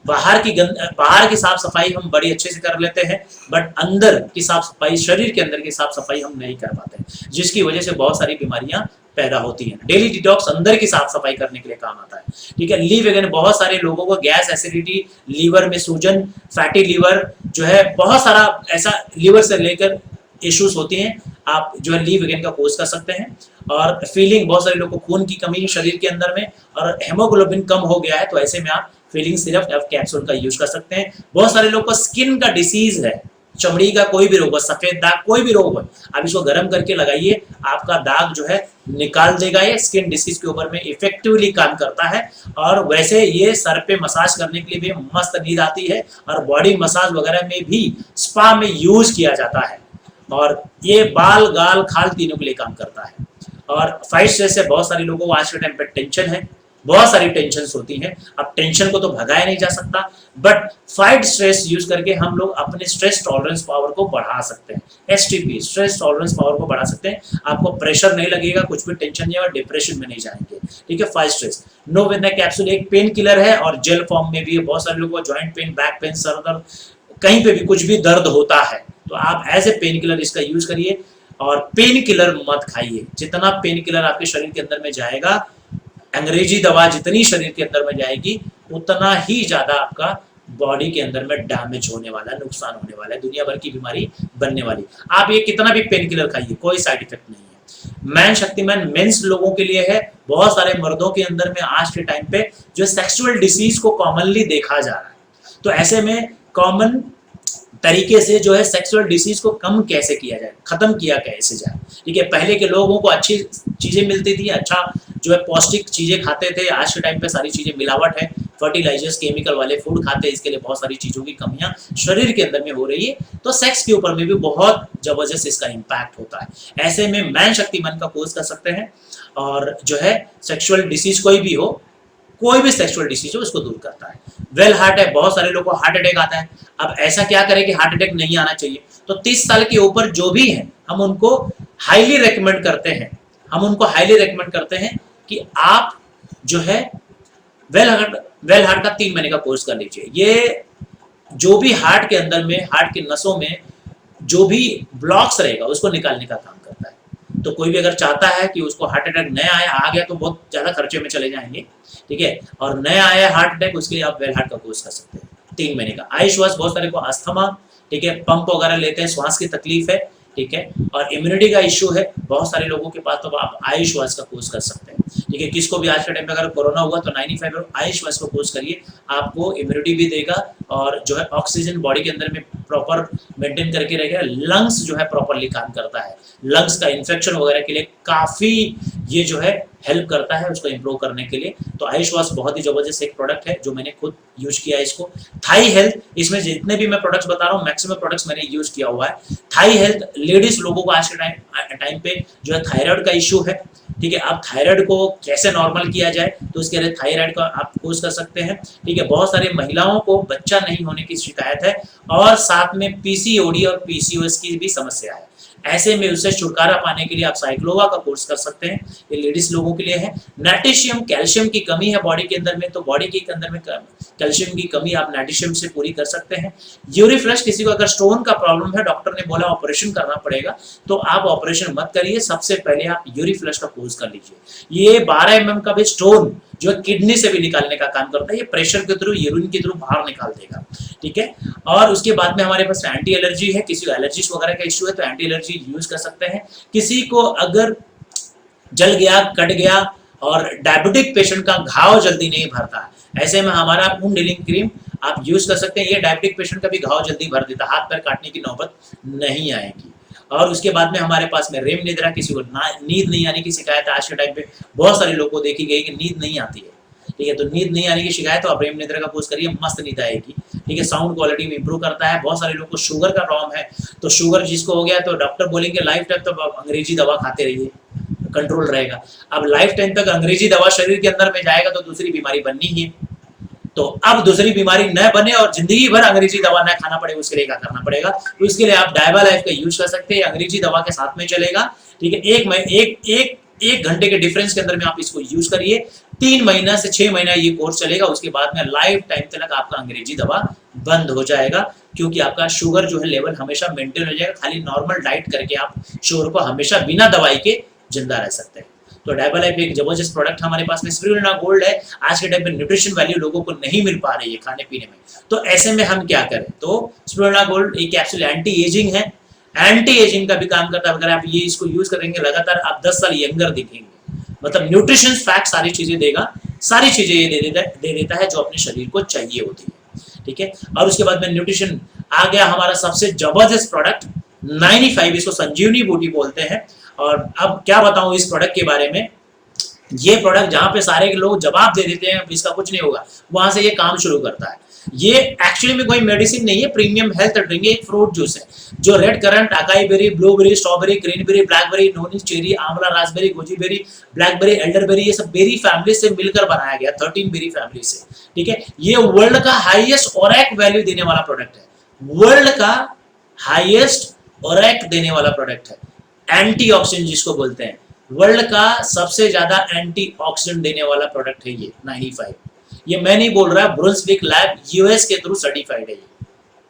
बाहर की साफ सफाई हम बड़ी अच्छे से कर लेते हैं, बट अंदर की साफ सफाई, शरीर के अंदर की साफ सफाई हम नहीं कर पाते, जिसकी वजह से बहुत सारी बीमारियां पैदा होती हैं। डेली डिटॉक्स अंदर की साफ सफाई करने के लिए काम आता है, ठीक है। लीव वेगन, बहुत सारे लोगों को गैस, एसिडिटी, लीवर में सूजन, फैटी लीवर जो है, बहुत सारा ऐसा लीवर से लेकर इश्यूज होती हैं, आप जो है लीव वेगन का कोर्स कर सकते हैं। और फीलिंग, बहुत सारे लोगों को खून की कमी शरीर के अंदर में और हेमोग्लोबिन कम हो गया है, तो ऐसे में आप फीलिंग सिरप या कैप्सूल का यूज कर सकते हैं। बहुत सारे लोग को स्किन का डिसीज है, चमड़ी का कोई भी रोग हो, सफेद दाग, कोई भी रोग हो, आप इसको गर्म करके लगाइए, आपका दाग जो है निकाल देगा। ये स्किन डिसीज के ऊपर में इफेक्टिवली काम करता है। और वैसे ये सर पे मसाज करने के लिए भी मस्त नींद आती है, और बॉडी मसाज वगैरह में भी स्पा में यूज किया जाता है, और ये बाल, गाल, खाल तीनों के लिए काम करता है। और फाइट स्ट्रेस से बहुत सारे लोगों को आज के टाइम पे टेंशन है, बहुत सारी टेंशन होती हैं। अब टेंशन को तो भगाया नहीं जा सकता, बट फाइट स्ट्रेस यूज करके हम लोग अपने स्ट्रेस टॉलरेंस पावर को बढ़ा सकते हैं। एसटीपी, स्ट्रेस टॉलरेंस पावर को बढ़ा सकते हैं, आपको प्रेशर नहीं लगेगा, कुछ भी टेंशन नहीं, और डिप्रेशन में नहीं जाएंगे, ठीक है। Fight stress know with capsule एक पेन किलर है, और जेल फॉर्म में भी है। बहुत सारे लोगों को joint pain, back pain, sir दर्द, कहीं पे भी कुछ भी दर्द होता है, तो आप एज ए पेन किलर इसका यूज करिए। और पेन किलर मत खाइए, जितना पेन किलर आपके शरीर के अंदर में जाएगा, अंग्रेजी दवा जितनी शरीर के अंदर में जाएगी, उतना ही ज्यादा आपका बॉडी के अंदर में डैमेज होने वाला है, नुकसान होने वाला है, दुनिया भर की बीमारी बनने वाली। आप ये कितना भी पेन किलर खाइए, कोई साइड इफेक्ट नहीं है। मैन शक्तिमान मेंस लोगों के लिए है, बहुत सारे मर्दों के अंदर में आज के टाइम पे जो सेक्सुअल डिसीज को कॉमनली देखा जा रहा है, तो ऐसे में कॉमन तरीके से जो है सेक्सुअल डिसीज को कम कैसे किया जाए, खत्म किया कैसे जाए। ठीक है, पहले के लोगों को अच्छी चीजें मिलती थी, अच्छा जो है पौष्टिक चीजें खाते थे। आज के टाइम पे सारी चीजें मिलावट है, फर्टिलाइजर्स केमिकल वाले फूड खाते हैं, इसके लिए बहुत सारी चीजों की कमियां शरीर के अंदर में हो रही है। तो सेक्स के ऊपर में भी बहुत जबरदस्त इसका इम्पैक्ट होता है। ऐसे में मैन शक्तिमान का कोर्स कर सकते हैं और जो है सेक्सुअल डिसीज कोई भी हो, कोई भी सेक्सुअल डिसीज हो, उसको दूर करता है। वेल हार्ट है, बहुत सारे लोगों को हार्ट अटैक आता है। अब ऐसा क्या करें कि हार्ट अटैक नहीं आना चाहिए, तो 30 साल के ऊपर जो भी है हम उनको हाईली रेकमेंड करते हैं, कि आप जो है वेल हार्ट का 3 महीने का कोर्स कर लीजिए। ये जो भी हार्ट के अंदर में, हार्ट की नसों में जो भी ब्लॉक्स रहेगा उसको निकालने का काम करता है। तो कोई भी अगर चाहता है कि उसको हार्ट अटैक न आए, आ गया तो बहुत ज्यादा खर्चे में चले जाएंगे, ठीक है, और नया आया हार्ट अटैक, उसके लिए आप वेल हार्ट का कोर्स कर सकते हैं 3 महीने का। आयुष श्वास, बहुत सारे को अस्थमा, ठीक है, पंप वगैरह लेते हैं, श्वास की तकलीफ है, ठीक है, और इम्यूनिटी का इश्यू है बहुत सारे लोगों के पास, तो आप आयुष श्वास का कोर्स कर सकते हैं। ठीक है, किसको भी आज के टाइम पे अगर कोरोना हुआ तो 95 आयुष श्वास का कोर्स करिए, आपको इम्यूनिटी भी देगा और जो है ऑक्सीजन बॉडी के अंदर में प्रॉपर मेंटेन करके रहेगा। लंग्स जो है प्रॉपरली काम करता है, लंग्स का इन्फेक्शन वगैरह के लिए काफी ये जो है हेल्प करता है उसको इंप्रूव करने के लिए। तो आयुष श्वास बहुत ही जबरदस्त एक प्रोडक्ट है जो मैंने खुद यूज किया है इसको। थाई हेल्थ, इसमें जितने भी मैं प्रोडक्ट्स बता रहा हूँ मैक्सिमम प्रोडक्ट्स मैंने यूज किया हुआ है। थाई हेल्थ, लेडीज लोगों को आज के टाइम पे जो है थायराइड का इश्यू है, ठीक है, आप थायराइड को कैसे नॉर्मल किया जाए तो उसके लिए थायराइड का आप कोर्स कर सकते हैं। ठीक है, बहुत सारी महिलाओं को बच्चा नहीं होने की शिकायत है और साथ में पीसीओडी और पीसीओएस की भी समस्या है। ऐसे में उससे छुटकारा पाने के लिए आप साइक्लोवा का कोर्स कर सकते हैं, ये लेडीज लोगों के लिए है। नेटिशियम, कैल्शियम की कमी है बॉडी के अंदर में, तो बॉडी के अंदर में कैल्शियम की कमी आप नेटिशियम से पूरी कर सकते हैं। यूरिफ्लश, किसी को अगर स्टोन का प्रॉब्लम है, डॉक्टर ने बोला ऑपरेशन करना पड़ेगा, तो आप ऑपरेशन मत करिए, सबसे पहले आप यूरिफ्लश का कोर्स कर लीजिए। ये 12 mm का भी स्टोन जो किडनी से भी निकालने का काम करता है, ये प्रेशर के थ्रू, यूरिन के थ्रू बाहर निकाल देगा। ठीक है, और उसके बाद में हमारे पास एंटी एलर्जी है, किसी को एलर्जीज वगैरह का इश्यू है तो एंटी एलर्जी यूज कर सकते हैं। किसी को अगर जल गया, कट गया, और डायबिटिक पेशेंट का घाव जल्दी नहीं भरता, ऐसे में हमारा वुंड हीलिंग क्रीम आप यूज कर सकते हैं। ये डायबिटिक पेशेंट का भी घाव जल्दी भर देता, हाथ पैर काटने की नौबत नहीं आएगी। और उसके बाद में हमारे पास में रेम निद्रा, किसी को नींद नहीं आने की शिकायत है, आज के टाइम पे बहुत सारे लोगों को देखी गई कि नींद नहीं आती है, ठीक है, तो नींद नहीं आने की शिकायत तो आप रेम निद्रा का कोर्स करिए, मस्त नींद आएगी। ठीक है, साउंड क्वालिटी में इंप्रूव करता है। बहुत सारे लोगों को शुगर का प्रॉब्लम है, तो शुगर जिसको हो गया तो डॉक्टर बोलेंगे लाइफ टाइम तो अंग्रेजी दवा खाते रहिए, कंट्रोल रहेगा। अब लाइफ टाइम तक अंग्रेजी दवा शरीर के अंदर में जाएगा तो दूसरी बीमारी बननी ही है, तो अब दूसरी बीमारी न बने और जिंदगी भर अंग्रेजी दवा न खाना पड़े, उसके लिए क्या करना पड़ेगा, तो इसके लिए आप डायबा लाइफ का यूज कर सकते हैं, अंग्रेजी दवा के साथ में चलेगा। ठीक है, एक घंटे के डिफरेंस के अंदर में आप इसको यूज करिए, 3 महीना से 6 महीना ये कोर्स चलेगा, उसके बाद में लाइफ टाइम तक आपका अंग्रेजी दवा बंद हो जाएगा, क्योंकि आपका शुगर जो है लेवल हमेशा मेंटेन हो जाएगा। खाली नॉर्मल डाइट करके आप शुगर को हमेशा बिना दवाई के जिंदा रह सकते हैं। तो डायबा लाइफ एक जबरदस्त प्रोडक्ट हमारे पास में। स्पिरुलिना गोल्ड है, आज के टाइम पे न्यूट्रिशन वैल्यू लोगों को नहीं मिल पा रही है खाने पीने में, तो ऐसे में हम क्या करें, तो स्पिरुलिना गोल्ड एक कैप्सूल एंटी एजिंग है, एंटी एजिंग का भी काम करता है। अगर आप ये इसको यूज करेंगे लगातार आप 10 साल यंगर दिखेंगे, मतलब न्यूट्रिशन फैक्ट सारी चीजें देगा, सारी चीजें ये दे देता है जो अपने शरीर को चाहिए होती है। ठीक है, और उसके बाद में न्यूट्रिशन आ गया हमारा सबसे जबरदस्त प्रोडक्ट 95, इसको संजीवनी बूटी बोलते हैं। और अब क्या बताऊं इस प्रोडक्ट के बारे में, ये प्रोडक्ट जहां पे सारे के लोग जवाब दे देते हैं इसका कुछ नहीं होगा, वहां से ये काम शुरू करता है। ये एक्चुअली में कोई मेडिसिन नहीं है, प्रीमियम हेल्थ ड्रिंक है, एक फ्रूट जूस है जो red currant, acai berry, blueberry, strawberry, greenberry, blackberry, noni, cherry, amla, raspberry, goji berry, blackberry, elderberry, ये सब बेरी फैमिली से मिलकर बनाया गया, 13 बेरी फैमिली से। ठीक है, ये वर्ल्ड का हाईएस्ट ओरैक वैल्यू देने वाला प्रोडक्ट है, वर्ल्ड का हाईएस्ट ओरैक देने वाला प्रोडक्ट है, एंटीऑक्सीडेंट जिसको बोलते हैं, वर्ल्ड का सबसे ज्यादा एंटीऑक्सीडेंट देने वाला प्रोडक्ट है ये 95। ये मैं नहीं बोल रहा, ब्रुंसविक लैब यूएस के थ्रू सर्टिफाइड है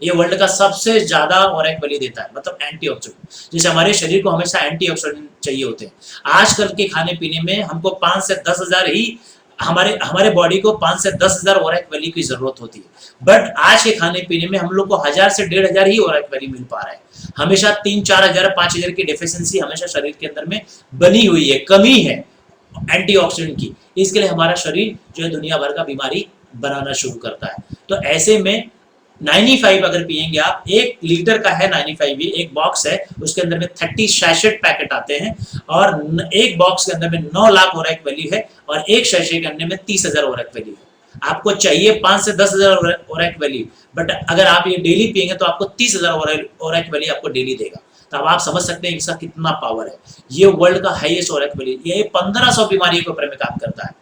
ये वर्ल्ड का सबसे ज्यादा ओरैक वैल्यू देता है, मतलब एंटीऑक्सीडेंट। जैसे हमारे शरीर को हमेशा एंटीऑक्सीडेंट चाहिए होते हैं, आजकल के खाने पीने में हमको 5 से 10 हजार ही हमारे बॉडी को 5 से 10 हजार ओरैक वैल्यू की जरूरत होती है, बट आज के खाने पीने में हम लोग को 1000 से 1500 ही ओरैक वैल्यू मिल पा रहा है। हमेशा 3-4 हजार 5 हजार की डेफिशिएंसी हमेशा शरीर के अंदर में बनी हुई है, कमी है एंटीऑक्सीडेंट की, इसके लिए हमारा शरीर जो है दुनिया भर का बीमारी बनाना शुरू करता है। तो ऐसे में 95 अगर पियेंगे आप, 1 लीटर का है 95, ये एक बॉक्स है, उसके अंदर में 30 शैशेट पैकेट आते हैं और एक बॉक्स के अंदर में 9 लाख ओरेक वैल्यू है और एक शैशे के अंदर में 30,000 ओरेक वैल्यू है। आपको चाहिए 5 से 10,000 ओरेक वैल्यू, बट अगर आप ये डेली पियेंगे तो आपको 30,000 ओरेक वैल्यू आपको डेली देगा। तो अब आप समझ सकते हैं इसका कितना पावर है। ये वर्ल्ड का हाईएस्ट ओरेक वैल्यू, ये 1500 बीमारियों के ऊपर में काम करता है।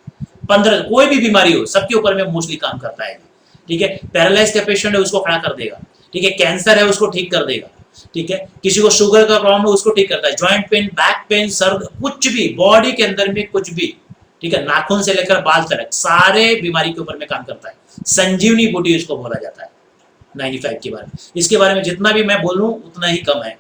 15, कोई भी बीमारी हो सबके ऊपर में मोस्टली काम करता है। ठीक है, पैरालाइज का पेशेंट है उसको खड़ा कर देगा। ठीक है, कैंसर है उसको ठीक कर देगा। ठीक है, किसी को शुगर का प्रॉब्लम है उसको ठीक करता है। Joint pain, back pain, sir, कुछ भी बॉडी के अंदर में कुछ भी, ठीक है, नाखून से लेकर बाल तक सारे बीमारी के ऊपर में काम करता है। संजीवनी बूटी इसको बोला जाता है 95 के बारे में। इसके बारे में जितना भी मैं बोलूं उतना ही कम है।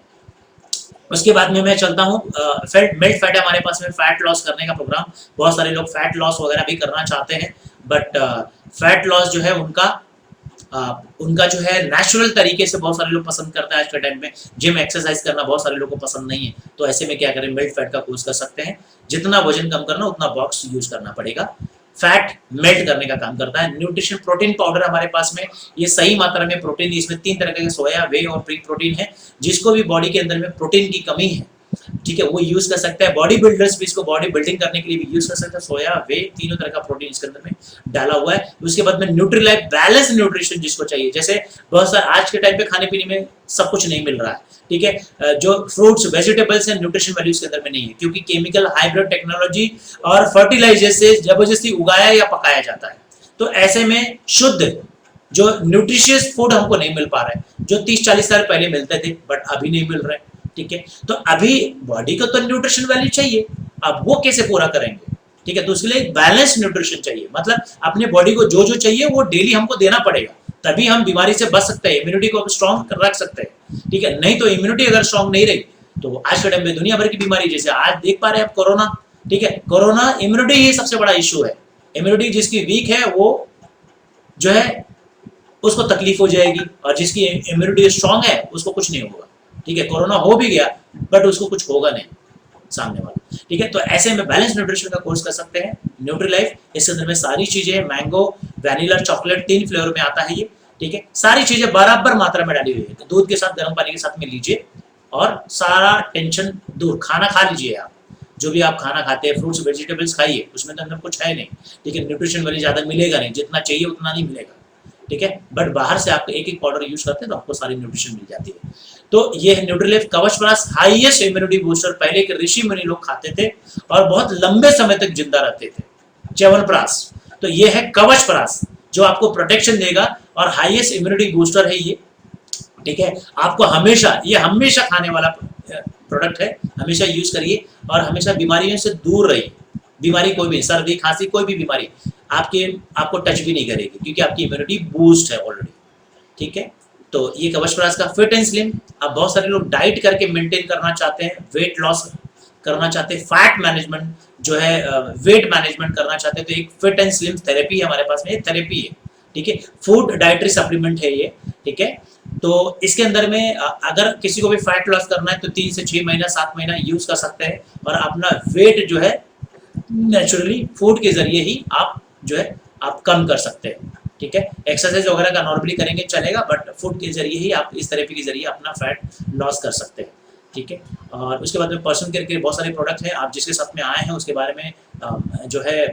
उसके बाद में मैं चलता हूँ मेल्ट फैट है हमारे पास में, फैट लॉस करने का प्रोग्राम। बहुत सारे लोग फैट लॉस वगैरह भी करना चाहते हैं, बट फैट लॉस जो है उनका जो है नेचुरल तरीके से बहुत सारे लोग पसंद करते हैं। आज के टाइम में जिम एक्सरसाइज करना बहुत सारे लोगों को पसंद नहीं है, तो ऐसे में क्या करें, मेल्ट फैट का कोर्स कर सकते हैं। जितना वजन कम करना उतना बॉक्स यूज करना पड़ेगा। फैट मेल्ट करने का काम करता है। न्यूट्रिशन प्रोटीन पाउडर हमारे पास में, ये सही मात्रा में प्रोटीन, इसमें 3 तरह के सोया, वे और प्री प्रोटीन है। जिसको भी बॉडी के अंदर में प्रोटीन की कमी है, ठीक है, वो यूज कर सकता है। बॉडी बिल्डर्स भी इसको बॉडी बिल्डिंग करने के लिए भी यूज कर सकते हैं। सोया, वे, तीनों तरह का प्रोटीन इसके अंदर में डाला हुआ है। उसके बाद में न्यूट्रीलाइफ बैलेंस न्यूट्रिशन जिसको चाहिए, जैसे बहुत सारे आज के टाइम पे खाने पीने में सब कुछ नहीं मिल रहा है। ठीक है, जो फ्रूट्स वेजिटेबल्स हैं न्यूट्रिशन वैल्यूज के अंदर में नहीं है, क्योंकि केमिकल, हाइब्रिड टेक्नोलॉजी और फर्टिलाइजर से जबरदस्ती उगाया या पकाया जाता है। तो ऐसे में शुद्ध जो न्यूट्रिशियस फूड हमको नहीं मिल पा रहा है, जो 30-40 साल पहले मिलते थे बट अभी नहीं मिल रहे। ठीक है, तो अभी बॉडी को तो न्यूट्रिशन वैल्यू चाहिए, अब वो कैसे पूरा करेंगे? ठीक है, तो उसके लिए बैलेंस न्यूट्रिशन चाहिए, मतलब अपने बॉडी को जो जो चाहिए वो डेली हमको देना पड़ेगा, तभी हम बीमारी से बच सकते हैं, इम्यूनिटी को स्ट्रॉन्ग रख सकते हैं। ठीक है, नहीं तो इम्यूनिटी अगर स्ट्रॉन्ग नहीं रही तो आज के टाइम में दुनिया भर की बीमारी, जैसे आज देख पा रहे हैं कोरोना। ठीक है, कोरोना इम्यूनिटी ही सबसे बड़ा इशू है। इम्यूनिटी जिसकी वीक है वो जो है उसको तकलीफ हो जाएगी, और जिसकी इम्यूनिटी स्ट्रॉन्ग है उसको कुछ नहीं होगा। ठीक है, कोरोना हो भी गया बट उसको कुछ होगा नहीं सामने वाला। ठीक है, तो ऐसे में बैलेंस न्यूट्रिशन का कोर्स कर सकते हैं। न्यूट्रीलाइफ, इसके अंदर में सारी चीजें, मैंगो, वैनिला, चॉकलेट, 3 फ्लेवर में आता है ये। ठीक है, सारी चीजें बराबर मात्रा में डाली हुई है। तो दूध के साथ, गर्म पानी के साथ में लीजिए और सारा टेंशन दूर। खाना खा लीजिए आप, जो भी आप खाना खाते हैं, फ्रूट्स वेजिटेबल्स खाइए, उसमें तो अंदर कुछ है नहीं। ठीक है, न्यूट्रिशन वैल्यू ज्यादा मिलेगा नहीं, जितना चाहिए उतना नहीं मिलेगा। ठीक है, बट बाहर से आप एक एक पाउडर यूज करते हैं तो आपको सारी न्यूट्रिशन मिल जाती है। तो ये है न्यूट्रीलाइफ कवच प्लस, हाईएस्ट इम्यूनिटी बूस्टर। पहले के ऋषि मुनि लोग खाते थे और बहुत लंबे समय तक जिंदा रहते थे, च्यवनप्राश। तो ये है कवच प्राश जो आपको प्रोटेक्शन देगा और हाईएस्ट इम्यूनिटी बूस्टर है ये। ठीक है, आपको हमेशा, ये हमेशा खाने वाला प्रोडक्ट है, हमेशा यूज करिए और हमेशा बीमारियों से दूर रहिए। बीमारी कोई भी, सर्दी, खांसी, कोई भी बीमारी आपको टच भी नहीं करेगी, क्योंकि आपकी इम्यूनिटी बूस्ट है ऑलरेडी। ठीक है, तो ये कवच प्राश का फिट एंड स्लिम। अब बहुत सारे लोग डाइट करके मेंटेन करना चाहते हैं, वेट लॉस करना चाहते हैं, फैट मैनेजमेंट जो है, वेट मैनेजमेंट करना चाहते हैं, तो एक फिट एंड स्लिम थेरेपी हमारे पास में, थेरेपी है। ठीक है, फूड डाइटरी सप्लीमेंट है ये। ठीक है, तो इसके अंदर में अगर किसी को भी फैट लॉस करना है तो 3 से 6 महीना, 7 महीना यूज कर सकते हैं और अपना वेट जो है नेचुरली फूड के जरिए ही आप जो है आप कम कर सकते हैं। ठीक है, एक्सरसाइज वगैरह का नॉर्मली करेंगे चलेगा, बट फूड के जरिए ही आप, इस थेरेपी के जरिए अपना फैट लॉस कर सकते हैं। ठीक है, और उसके बाद में पर्सनल केयर के बहुत सारे प्रोडक्ट हैं। आप जिसके साथ में आए हैं उसके बारे में जो है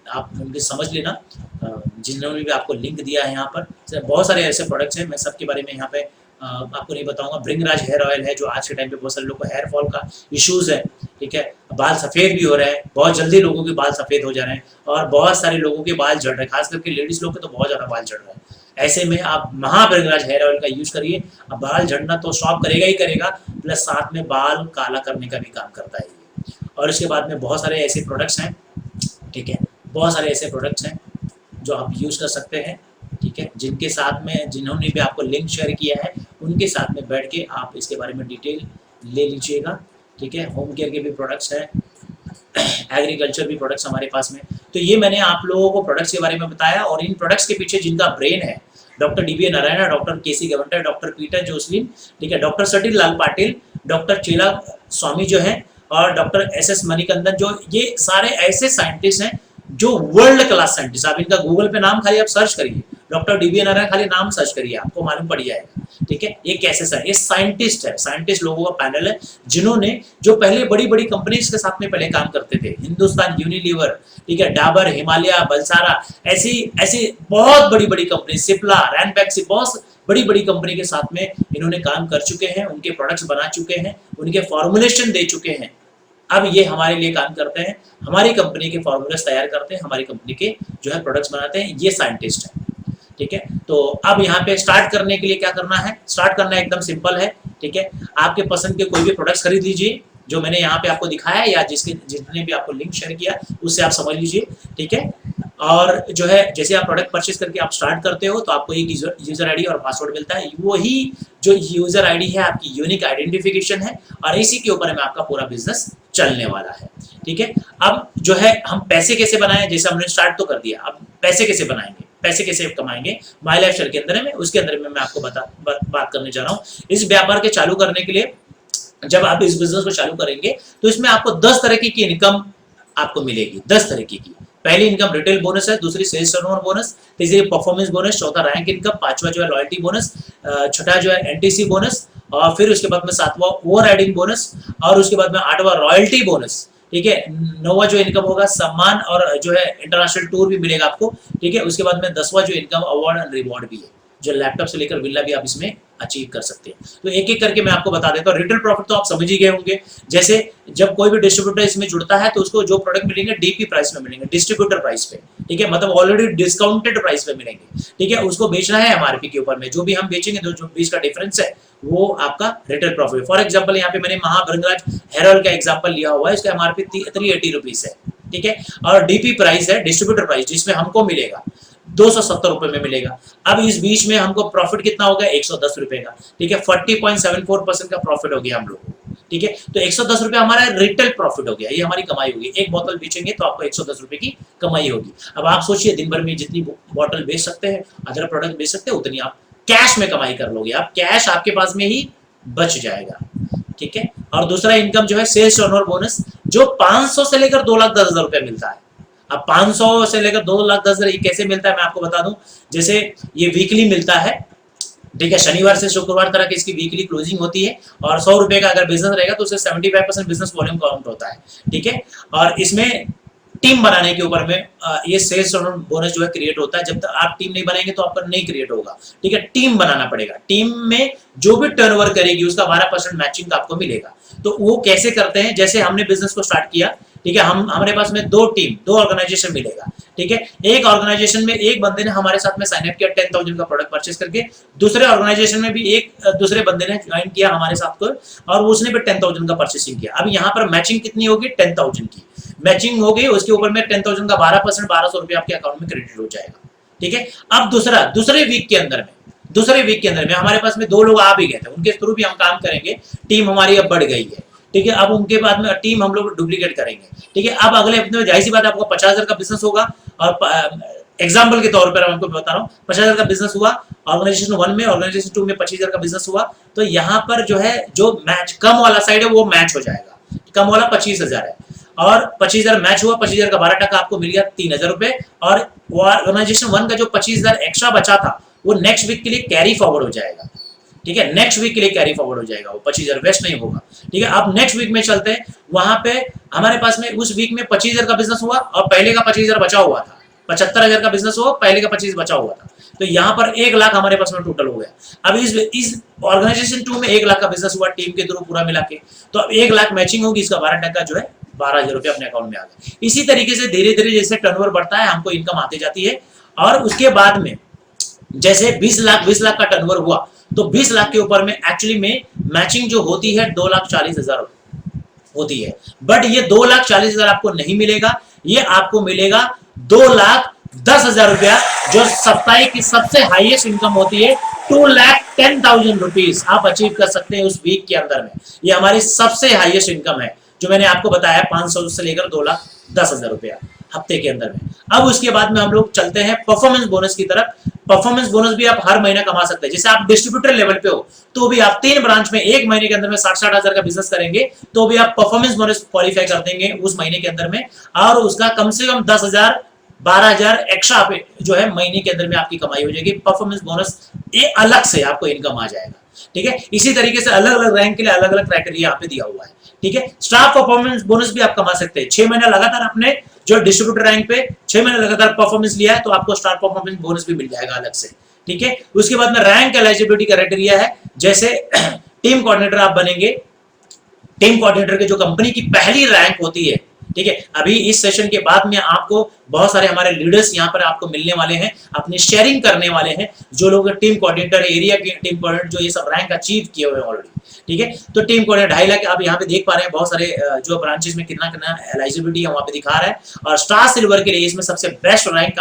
आप उनके समझ लेना, जिन्होंने भी आपको लिंक दिया है यहाँ पर। बहुत सारे ऐसे प्रोडक्ट्स हैं, मैं सबके बारे में यहाँ पे आपको नहीं बताऊंगा। ब्रिंगराज हेयर ऑयल है, जो आज के टाइम पे बहुत सारे लोगों को हेयर फॉल का इश्यूज है। ठीक है, बाल सफ़ेद भी हो रहे हैं, बहुत जल्दी लोगों के बाल सफ़ेद हो जा रहे हैं और बहुत सारे लोगों के बाल झड़ रहे हैं, खास करके लेडीज़ लोग के तो बहुत ज़्यादा बाल झड़ रहे हैं। ऐसे में आप ब्रिंगराज हेयर ऑयल का यूज़ करिए। अब बाल झड़ना तो स्टॉप करेगा ही करेगा, प्लस साथ में बाल काला करने का भी काम करता है ये। और इसके बाद में बहुत सारे ऐसे प्रोडक्ट्स हैं। ठीक है, बहुत सारे ऐसे प्रोडक्ट्स हैं जो आप यूज़ कर सकते हैं। ठीक है, जिनके साथ में, जिन्होंने भी आपको लिंक शेयर किया है उनके साथ में बैठ के आप इसके बारे में डिटेल ले लीजिएगा। ठीक है, होम केयर के भी प्रोडक्ट्स हैं, एग्रीकल्चर भी प्रोडक्ट्स हमारे पास में। तो ये मैंने आप लोगों को प्रोडक्ट्स के बारे में बताया, और इन प्रोडक्ट्स के पीछे जिनका ब्रेन है, doctor DBA Narayan, doctor KC गवंटर, डॉक्टर पीटर जोसलिन, ठीक है, डॉक्टर सटील लाल पाटिल, डॉक्टर चेला स्वामी जो है, और डॉक्टर SS मणिकंदन, जो ये सारे ऐसे साइंटिस्ट हैं जो वर्ल्ड क्लास साइंटिस्ट। आप इनका गूगल पे नाम खाली आप सर्च करिए, डॉक्टर डीबी नारायण खाली नाम सर्च करिए, आपको मालूम पड़ जाएगा। ठीक है, ये कैसे सर, ये साइंटिस्ट है, साइंटिस्ट लोगों का पैनल है, जिन्होंने जो पहले बड़ी बड़ी कंपनीज के साथ में पहले काम करते थे, हिंदुस्तान यूनिलीवर, ठीक है, डाबर, हिमालय, बलसारा, ऐसी ऐसी बहुत बड़ी बड़ी कंपनी, सिप्ला, रैनबैक्सी, बहुत बड़ी बड़ी कंपनी के साथ में इन्होंने काम कर चुके हैं, उनके प्रोडक्ट्स बना चुके हैं, उनके फॉर्मुलेशन दे चुके हैं। अब ये हमारे लिए काम करते हैं, हमारी कंपनी के फॉर्मूलास तैयार करते हैं, हमारी कंपनी के जो है प्रोडक्ट्स बनाते हैं, ये साइंटिस्ट है। ठीक है, तो अब यहाँ पे स्टार्ट करने के लिए क्या करना है, स्टार्ट करना एकदम सिंपल है। ठीक है, आपके पसंद के कोई भी प्रोडक्ट्स खरीद लीजिए, जो मैंने यहाँ पे आपको दिखाया या जिसने भी आपको लिंक शेयर किया उससे आप समझ लीजिए। ठीक है, और जो है जैसे आप प्रोडक्ट परचेज करके आप स्टार्ट करते हो तो आपको एक यूजर आईडी और पासवर्ड मिलता है, वही जो यूजर आईडी है आपकी यूनिक आइडेंटिफिकेशन है, और इसी के ऊपर में आपका पूरा बिजनेस चलने वाला है। ठीक है, अब जो है हम पैसे कैसे बनाएं, जैसे हमने स्टार्ट तो कर दिया, अब पैसे कैसे बनाएंगे, पैसे कैसे कमाएंगे माई लाइफ स्टाइल के अंदर में, उसके अंदर में मैं आपको बात करने जा रहा हूँ। इस व्यापार के चालू करने के लिए जब आप इस बिजनेस को चालू करेंगे तो इसमें आपको 10 तरह की इनकम आपको मिलेगी, 10 तरह की। पहली इनकम रिटेल बोनस है, दूसरी सेल्स टर्नओवर बोनस, तीसरी परफॉर्मेंस बोनस, चौथा रैंक इनकम, पांचवा जो है लॉयल्टी बोनस, छठा जो है एनटीसी बोनस, और फिर उसके बाद में सातवां ओवर राइडिंग बोनस, और उसके बाद में आठवां रॉयल्टी बोनस। ठीक है, नौवां जो इनकम होगा सम्मान और जो है इंटरनेशनल टूर भी मिलेगा आपको। ठीक है, उसके बाद में 10वां जो इनकम अवार्ड एंड रिवॉर्ड भी है, जो लैपटॉप से लेकर विला भी आप इसमें अचीव कर सकते हैं। तो एक एक करके मैं आपको बता देता हूँ। रिटेल प्रॉफिट तो आप समझ ही गए होंगे, जैसे जब कोई भी डिस्ट्रीब्यूटर इसमें जुड़ता है तो उसको जो प्रोडक्ट मिलेंगे डीपी प्राइस में मिलेंगे, डिस्ट्रीब्यूटर प्राइस पे। ठीक है, मतलब ऑलरेडी डिस्काउंटेड प्राइस पे मिलेंगे। ठीक है, उसको बेचना है एमआरपी के ऊपर में, जो भी हम बेचेंगे जो बीच का डिफरेंस है वो आपका रिटेल प्रॉफिट। फॉर एग्जाम्पल यहाँ पे मैंने महाभृंगराज हेयर ऑयल का एग्जाम्पल लिया हुआ है, इसका एमआरपी 380 रुपीज है। ठीक है, और डीपी प्राइस है डिस्ट्रीब्यूटर प्राइस, जिसमें हमको मिलेगा 270 रुपए में मिलेगा। अब इस बीच में हमको प्रॉफिट कितना हो गया, 110 रुपए का। ठीक है, 40.74% का प्रॉफिट हो गया हम लोग को। ठीक है, तो 110 रुपए हमारा रिटेल प्रॉफिट हो गया, ये हमारी कमाई होगी। एक बोतल बेचेंगे तो आपको 110 रुपए की कमाई होगी। अब आप सोचिए दिन भर में जितनी बोतल बेच सकते हैं, अदर प्रोडक्ट बेच सकते हैं, उतनी आप कैश में कमाई कर लोगे, आप कैश आपके पास में ही बच जाएगा। ठीक है, और दूसरा इनकम जो है सेल्स टर्नओवर बोनस, जो 500 से लेकर 2,10,000 रुपए मिलता है। अब 500 से लेकर 2,10,000 कैसे मिलता है मैं आपको बता दूं। जैसे ये वीकली मिलता है, ठीक है, शनिवार से शुक्रवार तक इसकी वीकली क्लोजिंग होती है, और 100 रुपए का अगर बिजनेस रहेगा तो उसे 75% बिजनेस वॉल्यूम काउंट होता है। ठीक है, और इसमें टीम बनाने के ऊपर में ये सेल्स बोनस जो है क्रिएट होता है। जब तक आप टीम नहीं बनाएंगे तो आपका नहीं क्रिएट होगा। ठीक है, टीम बनाना पड़ेगा, टीम में जो भी टर्नओवर करेगी उसका 12% मैचिंग आपको मिलेगा। तो वो कैसे करते हैं, जैसे हमने बिजनेस को स्टार्ट किया, ठीक है, हमारे पास में दो ऑर्गेनाइजेशन मिलेगा। ठीक है, एक ऑर्गेनाइजेशन में एक बंदे ने हमारे साथ में साइन अप किया 10,000 का प्रोडक्ट परचेस करके, दूसरे ऑर्गेनाइजेशन में भी एक दूसरे बंदे ने ज्वाइन किया हमारे साथ को, और उसने भी 10,000 का परचेसिंग किया। अब यहाँ पर मैचिंग कितनी होगी, 10,000 की मैचिंग हो गई, उसके ऊपर में 10,000 का 12% 1,200 रुपए आपके अकाउंट में क्रेडिट हो जाएगा। ठीक है, अब दूसरे वीक के अंदर में हमारे पास में 2 लोग आ भी गए थे, उनके थ्रू भी हम काम करेंगे, टीम हमारी अब बढ़ गई है। ठीक है, अब उनके बाद में टीम हम लोग डुप्लीकेट करेंगे। ठीक है, अब अगले हफ्ते में जाहिर सी बात आपको 50,000 का बिजनेस होगा, और एग्जाम्पल के तौर पर आपको बता रहा हूँ, 50,000 का बिजनेस हुआ ऑर्गेनाइजेशन 1 में, ऑर्गेनाइजेशन 2 में 25,000 का बिजनेस हुआ, तो यहाँ पर जो है जो मैच कम वाला साइड है वो मैच हो जाएगा, कम वाला 25,000 है, और 25,000 मैच हुआ, 25,000 का 12% आपको मिल गया 3,000 रुपए, और ऑर्गेनाइजेशन 1 का जो 25,000 एक्स्ट्रा बचा था वो नेक्स्ट वीक के लिए कैरी फॉरवर्ड हो जाएगा। ठीक है, नेक्स्ट वीक के लिए कैरी फॉरवर्ड हो जाएगा, वो 25,000 वेस्ट नहीं होगा। ठीक है, अब नेक्स्ट वीक में चलते हैं, वहां पे हमारे पास में उस वीक में 25,000 का बिजनेस हुआ और पहले का 25,000 बचा हुआ था, 75,000 का बिजनेस हुआ, पहले का 25 बचा हुआ था, तो यहाँ पर 1 लाख हमारे पास में टोटल हो गया। अब इस ऑर्गेनाइजेशन 2 में 1 लाख का बिजनेस हुआ टीम के थ्रू पूरा मिला के, तो अब 1 लाख मैचिंग होगी, इसका 12% जो है 12,000 रुपए अपने अकाउंट में आ गए। इसी तरीके से धीरे धीरे जैसे टर्नओवर बढ़ता है हमको इनकम आती जाती है, और उसके बाद में जैसे 20 लाख का टर्नओवर हुआ तो 20 लाख के ऊपर में एक्चुअली में मैचिंग जो होती है 2,40,000 होती है, बट ये 2,40,000 आपको नहीं मिलेगा, ये आपको मिलेगा 2,10,000 रुपया, जो साप्ताहिक की सबसे हाईएस्ट इनकम होती है 2,10,000 रुपीज आप अचीव कर सकते हैं उस वीक के अंदर में। ये हमारी सबसे हाईएस्ट इनकम है, जो मैंने आपको बताया 500 से लेकर 2,10,000 रुपया हफ्ते के अंदर में। अब उसके बाद में हम लोग चलते हैं परफॉर्मेंस बोनस की तरफ। परफॉर्मेंस बोनस भी आप हर महीना कमा सकते हैं, जैसे आप डिस्ट्रीब्यूटर लेवल पे हो तो भी आप 3 ब्रांच में 1 महीने के अंदर में 60,000 का बिजनेस करेंगे तो भी आप परफॉर्मेंस बोनस क्वालिफाई कर देंगे उस महीने के अंदर में, और उसका कम से कम 10,000 12,000 एक्स्ट्रा पे जो है महीने के अंदर में आपकी कमाई हो जाएगी। परफॉर्मेंस बोनस ये अलग से आपको इनकम आ जाएगा। ठीक है, इसी तरीके से अलग अलग रैंक के लिए अलग अलग क्राइटेरिया यहाँ पे दिया हुआ है। ठीक है, स्टाफ परफॉर्मेंस बोनस भी आप कमा सकते हैं। 6 महीना लगातार आपने जो डिस्ट्रीब्यूटर रैंक पे 6 महीने लगातार परफॉर्मेंस लिया है तो आपको स्टार परफॉर्मेंस बोनस भी मिल जाएगा अलग से। ठीक है, उसके बाद में रैंक एलिजिबिलिटी क्राइटेरिया है, जैसे टीम कोऑर्डिनेटर आप बनेंगे, टीम कोऑर्डिनेटर की जो कंपनी की पहली रैंक होती है। ठीक है, अभी इस सेशन के बाद में आपको बहुत सारे हमारे लीडर्स यहाँ पर आपको मिलने वाले हैं, अपनी शेयरिंग करने वाले हैं, जो लोग टीम कोऑर्डिनेटर, एरिया के टीम कोऑर्डिनेटर जो ये सब रैंक अचीव किए हुए हैं ऑलरेडी। ठीक है, तो टीम कोऑर्डिनेटर 2.5 लाख आप यहाँ पे देख पा रहे हैं, बहुत सारे जो ब्रांचेस में कितना कितना एलिजिबिलिटी है वहाँ पे दिखा रहा है। और स्टार सिल्वर के लिए इसमें सबसे बेस्ट रैंक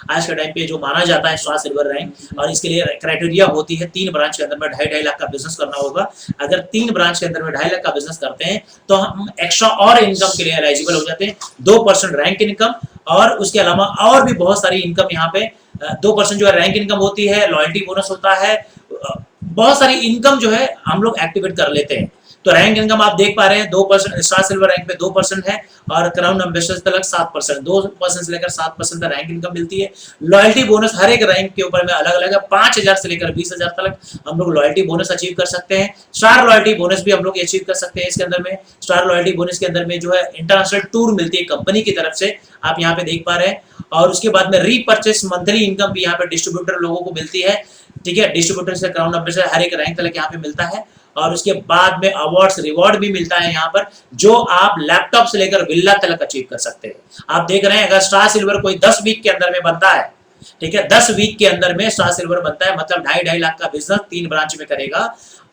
आज के टाइम पे जो माना जाता है स्टार सिल्वर रैंक, और इसके लिए क्राइटेरिया होती है 3 ब्रांच के अंदर में 2.5 लाख का बिजनेस करना होगा। अगर 3 ब्रांच के अंदर में 2.5 लाख का बिजनेस करते हैं तो हम एक्स्ट्रा और इनकम के लिए एलिजिबल हो जाते हैं। 2% रैंक इनकम, और उसके अलावा और भी बहुत सारी इनकम यहाँ पे 2% जो है रैंक इनकम होती है, लॉयल्टी बोनस होता है, बहुत सारी इनकम जो है हम लोग एक्टिवेट कर लेते हैं। तो रैंक इनकम आप देख पा रहे हैं 2%, स्टार सिल्वर रैंक पे 2% है, और क्राउन एम्बेसडर तक 7%, 2% से लेकर 7% तक रैंक इनकम मिलती है। लॉयल्टी बोनस हर एक रैंक के ऊपर में अलग अलग है, 5,000 से लेकर 20,000 तक हम लोग लॉयल्टी बोनस अचीव कर सकते हैं। स्टार लॉयल्टी बोनस भी हम लोग अचीव कर सकते हैं। इसके अंदर में स्टार लॉयल्टी बोनस के अंदर में जो है इंटरनेशनल टूर मिलती है कंपनी की तरफ से, आप यहाँ पे देख पा रहे हैं। और उसके बाद में रीपर्चेस मंथली इनकम भी यहाँ पे डिस्ट्रीब्यूटर लोगों को मिलती है। ठीक है, डिस्ट्रीब्यूटर से क्राउन एम्बेसडर हर एक रैंक तक यहाँ पे मिलता है। और उसके बाद में अवार्ड्स रिवॉर्ड भी मिलता है यहाँ पर, जो आप लैपटॉप से लेकर विला तक अचीव कर सकते हैं। आप देख रहे हैं अगर स्टार सिल्वर कोई 10 वीक के अंदर में बनता है, ठीक है, 10 वीक के अंदर में स्टार सिल्वर बनता है, मतलब 2.5 लाख का बिजनेस 3 ब्रांच में करेगा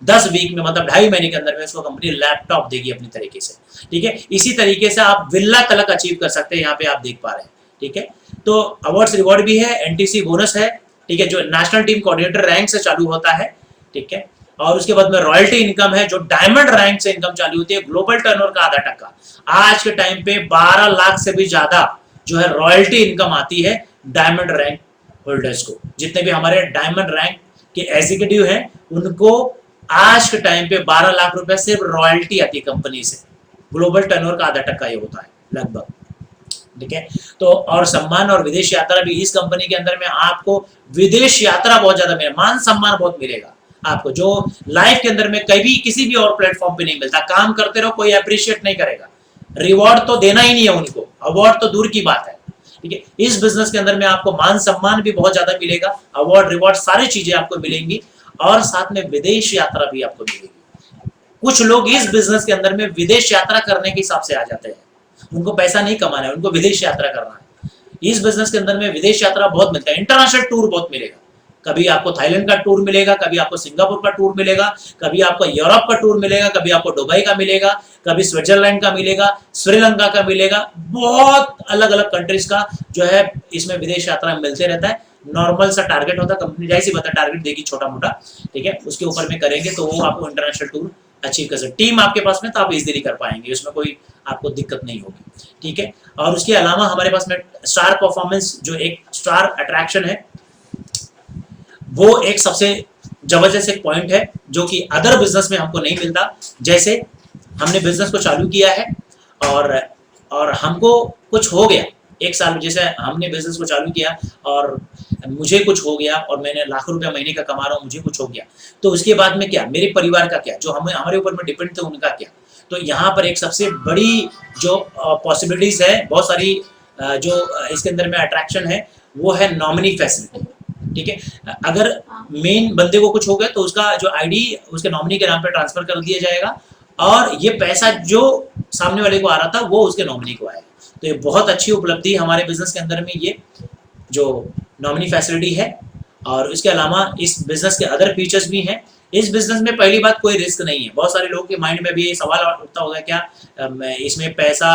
10 वीक में, मतलब 2.5 महीने के अंदर में उसको कंपनी लैपटॉप देगी अपनी तरीके से। ठीक है, इसी तरीके से आप विला तक अचीव कर सकते हैं, यहाँ पे आप देख पा रहे हैं। ठीक है, तो अवार्ड्स रिवॉर्ड भी है, एनटीसी बोनस है। ठीक है, जो नेशनल टीम कोऑर्डिनेटर रैंक से चालू होता है। ठीक है, और उसके बाद में रॉयल्टी इनकम है, जो डायमंड रैंक से इनकम चालू होती है, ग्लोबल टर्नओवर का आधा टक्का। आज के टाइम पे 12 लाख से भी ज्यादा जो है रॉयल्टी इनकम आती है डायमंड रैंक होल्डर्स को। जितने भी हमारे डायमंड रैंक के एग्जीक्यूटिव हैं उनको आज के टाइम पे 12 लाख रुपए सिर्फ रॉयल्टी आती है कंपनी से। ग्लोबल टर्नओवर का आधा टक्का ये होता है लगभग। ठीक है, तो और सम्मान और विदेश यात्रा भी इस कंपनी के अंदर में आपको विदेश यात्रा बहुत ज्यादा मिलेगा, मान सम्मान बहुत मिलेगा आपको, जो लाइफ के अंदर में कभी किसी भी और प्लेटफॉर्म पे नहीं मिलता। काम करते रहो, कोई अप्रिशिएट नहीं करेगा, रिवॉर्ड तो देना ही नहीं है उनको, अवार्ड तो दूर की बात है। ठीक है, इस बिजनेस के अंदर में आपको मान सम्मान भी बहुत ज्यादा मिलेगा, अवार्ड रिवॉर्ड सारी चीजें आपको मिलेंगी, और साथ में विदेश यात्रा भी आपको मिलेगी। कुछ लोग इस बिजनेस के अंदर में विदेश यात्रा करने के हिसाब से आ जाते हैं, उनको पैसा नहीं कमाना है, उनको विदेश यात्रा करना है। इस बिजनेस के अंदर में विदेश यात्रा बहुत मिलता है, इंटरनेशनल टूर बहुत मिलेगा। कभी आपको थाईलैंड का टूर मिलेगा, कभी आपको सिंगापुर का टूर मिलेगा, कभी आपको यूरोप का टूर मिलेगा, कभी आपको दुबई का मिलेगा, कभी स्विट्जरलैंड का मिलेगा, श्रीलंका का मिलेगा, बहुत अलग अलग कंट्रीज का जो है इसमें विदेश यात्रा मिलते रहता है। नॉर्मल सा टारगेट होता है, कंपनी जाहिर सी बात है टारगेट देगी छोटा मोटा, ठीक है, उसके ऊपर में करेंगे तो वो आपको इंटरनेशनल टूर अचीव कर सकते। टीम आपके पास में तो आप इजीली कर पाएंगे, उसमें कोई आपको दिक्कत नहीं होगी। ठीक है, और उसके अलावा हमारे पास में स्टार परफॉर्मेंस जो एक स्टार अट्रैक्शन है, वो एक सबसे जबरदस्त एक पॉइंट है जो कि अदर बिजनेस में हमको नहीं मिलता। जैसे हमने बिजनेस को चालू किया है और हमको कुछ हो गया, एक साल में जैसे हमने बिजनेस को चालू किया और मुझे कुछ हो गया और मैंने लाखों रुपया महीने का कमा रहा हूँ, मुझे कुछ हो गया, तो उसके बाद में क्या, मेरे परिवार का क्या, जो हमारे ऊपर में डिपेंड थे उनका क्या। तो यहाँ पर एक सबसे बड़ी जो पॉसिबिलिटीज है, बहुत सारी जो इसके अंदर में अट्रैक्शन है, वो है नॉमिनी फैसिलिटी। ठीक है, अगर मेन बंदे को कुछ हो गया तो उसका जो आईडी उसके नॉमिनी के नाम पे ट्रांसफर कर दिया जाएगा, और ये पैसा जो सामने वाले को आ रहा था वो उसके नॉमिनी को आएगा। तो ये बहुत अच्छी उपलब्धि हमारे बिजनेस के अंदर में, ये जो नॉमिनी फैसिलिटी है। और इसके अलावा इस बिजनेस के अदर फीचर्स भी हैं। इस बिजनेस में पहली बात कोई रिस्क नहीं है। बहुत सारे लोगों के माइंड में भी ये सवाल उठता होगा, क्या इसमें पैसा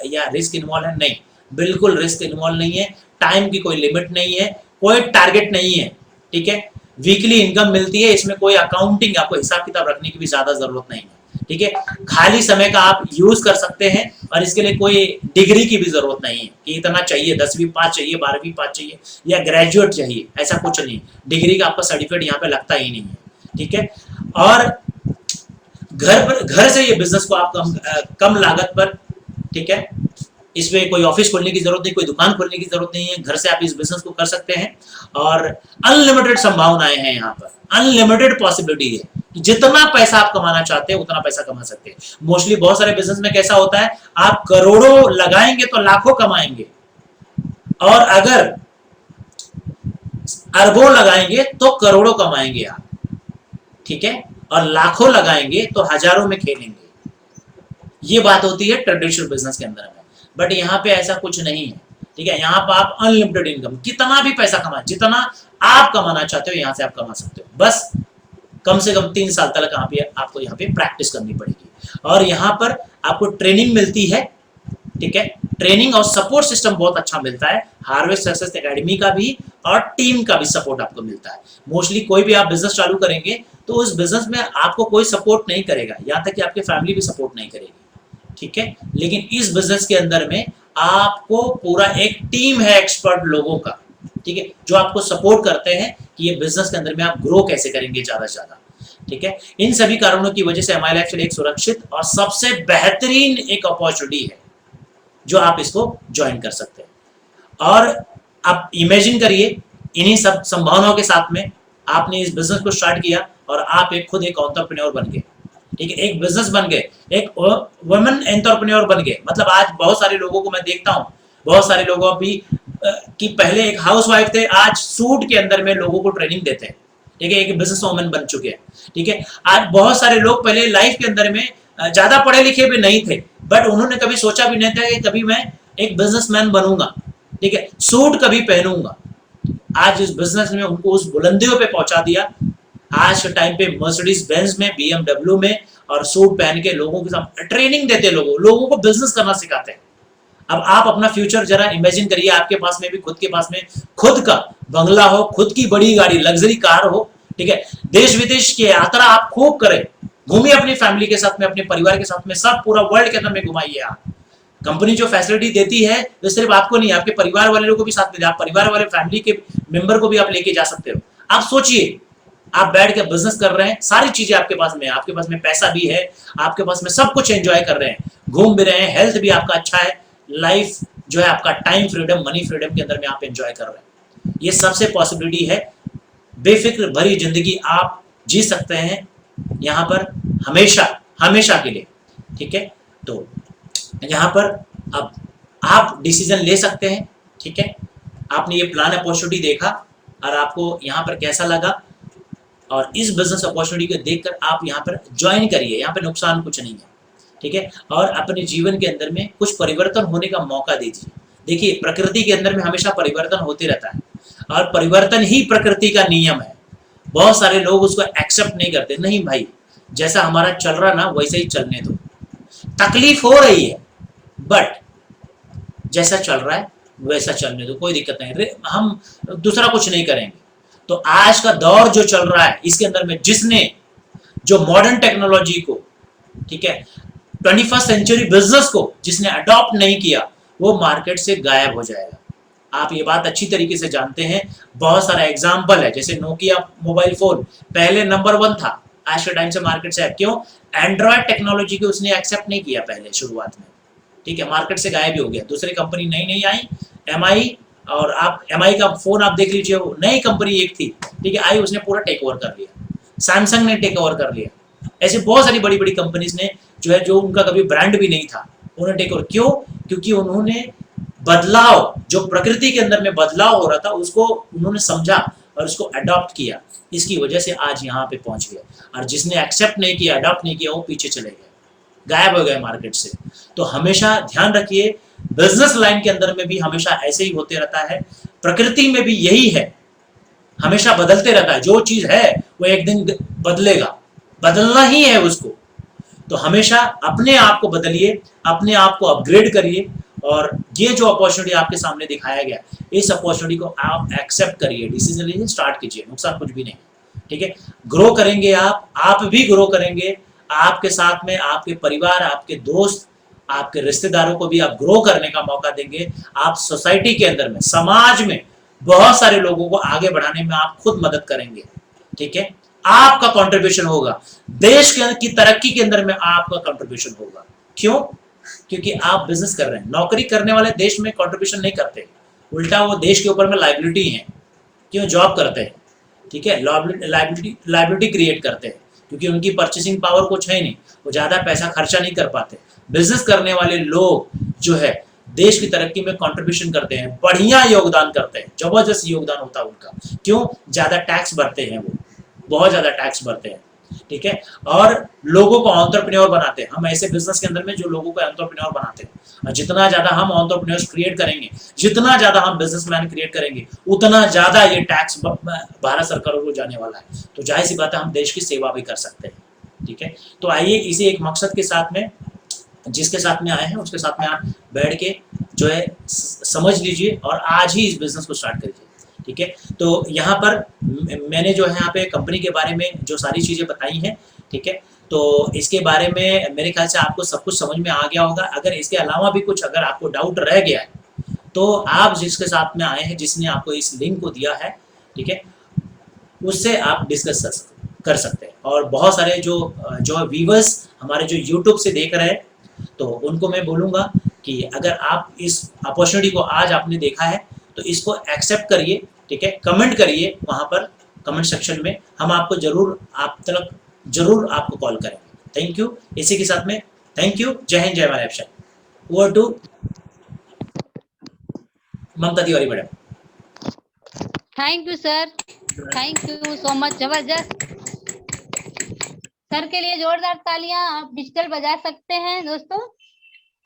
या रिस्क इन्वॉल्व है? नहीं, बिल्कुल रिस्क इन्वॉल्व नहीं है। टाइम की कोई लिमिट नहीं है, कोई टारगेट नहीं है। ठीक है, वीकली इनकम मिलती है, इसमें कोई अकाउंटिंग आपको हिसाब किताब रखने की भी ज्यादा जरूरत नहीं है। ठीक है, खाली समय का आप यूज कर सकते हैं, और इसके लिए कोई डिग्री की भी जरूरत नहीं है कि इतना चाहिए, 10वीं पास चाहिए, 12वीं पास चाहिए या ग्रेजुएट चाहिए, ऐसा कुछ नहीं। डिग्री का आपका सर्टिफिकेट यहाँ पे लगता ही नहीं है। ठीक है, और घर से ये बिजनेस को आप कम लागत पर, ठीक है, इसमें कोई ऑफिस खोलने की जरूरत नहीं, कोई दुकान खोलने की जरूरत नहीं है, घर से आप इस बिजनेस को कर सकते हैं और अनलिमिटेड संभावनाएं हैं यहाँ पर, अनलिमिटेड पॉसिबिलिटी है कि जितना पैसा आप कमाना चाहते हैं उतना पैसा कमा सकते हैं। मोस्टली बहुत सारे बिजनेस में कैसा होता है, आप करोड़ों लगाएंगे तो लाखों कमाएंगे, और अगर अरबों लगाएंगे तो करोड़ों कमाएंगे आप, ठीक है, और लाखों लगाएंगे तो हजारों में खेलेंगे। ये बात होती है ट्रेडिशनल बिजनेस के अंदर में, बट यहाँ पे ऐसा कुछ नहीं है, ठीक है। यहाँ पर आप अनलिमिटेड इनकम, कितना भी पैसा कमाए, जितना आप कमाना चाहते हो यहाँ से आप कमा सकते हो, बस कम से कम 3 साल तक आपको यहाँ पे प्रैक्टिस करनी पड़ेगी और यहाँ पर आपको ट्रेनिंग मिलती है, ठीक है। ट्रेनिंग और सपोर्ट सिस्टम बहुत अच्छा मिलता है, हार्वेस्ट सक्सेस एकेडमी का भी और टीम का भी सपोर्ट आपको मिलता है। मोस्टली कोई भी आप बिजनेस चालू करेंगे तो उस बिजनेस में आपको कोई सपोर्ट नहीं करेगा, यहाँ तक कि आपकी फैमिली भी सपोर्ट नहीं करेगी, ठीक है। लेकिन इस बिजनेस के अंदर में आपको पूरा एक टीम है एक्सपर्ट लोगों का, ठीक है, जो आपको सपोर्ट करते हैं कि ये बिजनेस के अंदर में आप ग्रो कैसे करेंगे ज्यादा से ज्यादा, ठीक है। इन सभी कारणों की वजह से हमारे लाइफ एक सुरक्षित और सबसे बेहतरीन एक अपॉर्चुनिटी है जो आप इसको ज्वाइन कर सकते हैं। और आप इमेजिन करिए, इन्हीं सब संभावनाओं के साथ में आपने इस बिजनेस को स्टार्ट किया और आप खुद एक एंटरप्रेन्योर बन गए, ठीक है, एक बिजनेस बन गए, एक वुमेन एंटरप्रेन्योर बन गए। मतलब आज बहुत सारे लोगों को मैं देखता हूँ, बहुत सारे लोगों भी कि पहले एक हाउसवाइफ थे, आज सूट के अंदर में लोगों को ट्रेनिंग देते हैं, ठीक है, एक बिजनेस वुमेन बन चुके हैं, ठीक है। आज बहुत सारे लोग पहले लाइफ के अंदर में ज्यादा पढ़े लिखे भी नहीं थे, बट उन्होंने कभी सोचा भी नहीं था कि कभी मैं एक बिजनेसमैन बनूंगा, ठीक है, सूट कभी पहनूंगा। आज इस बिजनेस में उनको उस बुलंदियों पे पहुंचा दिया। आज के टाइम पे मर्सिडीज बेंज में, BMW में और सूट पहन के लोगों के साथ ट्रेनिंग देते, लोगों को बिजनेस करना सिखाते हैं। अब आप अपना फ्यूचर जरा इमेजिन करिए, आपके पास में भी खुद के पास में खुद का बंगला हो, खुद की बड़ी गाड़ी, लग्जरी कार हो, ठीक है, देश विदेश की यात्रा आप खूब करें, घूमिए अपनी फैमिली के साथ में, अपने परिवार के साथ में, सब पूरा वर्ल्ड के अंदर में घुमाइए आप। कंपनी जो फैसिलिटी देती है तो सिर्फ आपको नहीं, आपके परिवार वाले लोगों को भी साथ में, आप परिवार वाले फैमिली के मेंबर को भी आप लेके जा सकते हो। आप सोचिए, आप बैठ के बिजनेस कर रहे हैं, सारी चीजें आपके पास में, आपके पास में पैसा भी है, आपके पास में सब कुछ एंजॉय कर रहे हैं, घूम भी रहे हैं, हेल्थ भी आपका अच्छा है, लाइफ जो है आपका टाइम फ्रीडम, मनी फ्रीडम के अंदर में आप एंजॉय कर रहे हैं। ये सबसे पॉसिबिलिटी है, बेफिक्र भरी जिंदगी आप जी सकते हैं यहाँ पर हमेशा, हमेशा के लिए, ठीक है। तो यहाँ पर अब आप डिसीजन ले सकते हैं, ठीक है। आपने ये प्लान अपॉर्चुनिटी देखा और आपको यहाँ पर कैसा लगा, और इस बिजनेस अपॉर्चुनिटी को देखकर आप यहाँ पर ज्वाइन करिए, यहाँ पर नुकसान कुछ नहीं है, ठीक है। और अपने जीवन के अंदर में कुछ परिवर्तन होने का मौका दीजिए। देखिए, प्रकृति के अंदर में हमेशा परिवर्तन होते रहता है और परिवर्तन ही प्रकृति का नियम है। बहुत सारे लोग उसको एक्सेप्ट नहीं करते, नहीं भाई, जैसा हमारा चल रहा ना वैसे ही चलने दो, तकलीफ हो रही है बट जैसा चल रहा है वैसा चलने दो, कोई दिक्कत नहीं, हम दूसरा कुछ नहीं करेंगे। तो आज का दौर जो चल रहा है इसके अंदर में जिसने जो मॉडर्न टेक्नोलॉजी को, ठीक है, 21st सेंचुरी बिजनेस को जिसने अडॉप्ट नहीं किया वो मार्केट से गायब हो जाएगा। आप ये बात अच्छी तरीके से जानते हैं, बहुत सारा एग्जाम्पल है, जैसे नोकिया मोबाइल फोन पहले नंबर 1 था, आज के टाइम से मार्केट से, क्यों? एंड्रॉयड टेक्नोलॉजी को उसने एक्सेप्ट नहीं किया पहले शुरुआत में, ठीक है, मार्केट से गायब ही हो गया। दूसरी कंपनी नई नई आई, MI, और आप MI का फोन आप देख लीजिए, वो नई कंपनी एक थी, ठीक है, आई, उसने पूरा टेक ओवर कर लिया, सैमसंग ने टेक ओवर कर लिया, ऐसे बहुत सारी बड़ी बड़ी कंपनीज ने जो है, जो उनका कभी ब्रांड भी नहीं था, उन्होंने टेक ओवर, क्यों? क्योंकि उन्होंने बदलाव, जो प्रकृति के अंदर में बदलाव हो रहा था उसको उन्होंने समझा और उसको अडॉप्ट किया, इसकी वजह से आज यहाँ पे पहुंच गए। और जिसने एक्सेप्ट नहीं किया, अडॉप्ट नहीं किया, वो पीछे चले गए, गायब हो गए मार्केट से। तो हमेशा ध्यान रखिए, बिजनेस लाइन के अंदर में भी हमेशा ऐसे ही होते रहता है, प्रकृति में भी यही है, हमेशा बदलते रहता है, जो चीज है वो एक दिन बदलेगा, बदलना ही है उसको। तो हमेशा अपने आप को बदलिए, अपने आप को अपग्रेड करिए, और ये जो अपॉर्चुनिटी आपके सामने दिखाया गया, इस अपॉर्चुनिटी को आप एक्सेप्ट करिए, डिसीजन लीजिए, स्टार्ट कीजिए, नुकसान कुछ भी नहीं, ठीक है। ग्रो करेंगे आप भी ग्रो करेंगे, आपके साथ में आपके परिवार, आपके दोस्त, आपके रिश्तेदारों को भी आप ग्रो करने का मौका देंगे। आप सोसाइटी के अंदर में, समाज में बहुत सारे लोगों को आगे बढ़ाने में आप खुद मदद करेंगे, ठीक है। आपका कंट्रीब्यूशन होगा, देश की तरक्की के अंदर में आपका कंट्रीब्यूशन होगा, क्यों? क्योंकि आप बिजनेस कर रहे हैं। नौकरी करने वाले देश में कंट्रीब्यूशन नहीं करते, उल्टा वो देश के ऊपर में लाइबिलिटी है। क्यों जॉब करते हैं, ठीक है, लाइबिलिटी लाइबिलिटी क्रिएट करते हैं, क्योंकि उनकी परचेसिंग पावर कुछ है नहीं, वो ज़्यादा पैसा खर्चा नहीं कर पाते। बिजनेस करने वाले लोग जो है देश की तरक्की में कंट्रीब्यूशन करते हैं, बढ़िया योगदान करते हैं, जबरदस्त योगदान होता है उनका। क्यों? ज़्यादा टैक्स भरते हैं वो, बहुत ज़्यादा टैक्स भरते हैं, ठीक है, और लोगों को एंटरप्रेन्योर बनाते हैं। हम ऐसे बिजनेस के अंदर में जो लोगों को एंटरप्रेन्योर बनाते हैं, और जितना ज़्यादा हम एंटरप्रेन्योर्स क्रिएट करेंगे, जितना ज़्यादा हम बिजनेसमैन क्रिएट करेंगे, उतना ज़्यादा ये टैक्स भारत सरकार को जाने वाला है। तो जाहिर सी बात है हम देश की सेवा भी कर सकते हैं, ठीक है। तो आइए इसी एक मकसद के साथ में, जिसके साथ में आए हैं उसके साथ में आप बैठ के जो है समझ लीजिए और आज ही इस बिजनेस को स्टार्ट करिए, ठीक है। तो यहाँ पर मैंने जो है यहाँ पे कंपनी के बारे में जो सारी चीज़ें बताई हैं, ठीक है, तो इसके बारे में मेरे ख्याल से आपको सब कुछ समझ में आ गया होगा। अगर इसके अलावा भी कुछ अगर आपको डाउट रह गया है तो आप जिसके साथ में आए हैं, जिसने आपको इस लिंक को दिया है, ठीक है, उससे आप डिस्कस कर सकते हैं। और बहुत सारे जो जो व्यूवर्स हमारे जो यूट्यूब से देख रहे हैं, तो उनको मैं बोलूँगा कि अगर आप इस अपॉर्चुनिटी को आज आपने देखा है तो इसको एक्सेप्ट करिए, ठीक है, कमेंट करिए वहाँ पर कमेंट सेक्शन में, हम आपको ज़रूर आप तक ज़रूर आपको कॉल करेंगे। Thank you. इसी के साथ में थैंक यू। जय हिंद, जय Maharashtra. Over to Mamta Tiwari madam. Thank you sir, thank you so much. जबरदस्त, सर के लिए जोरदार तालियां आप डिजिटल बजा सकते हैं दोस्तों।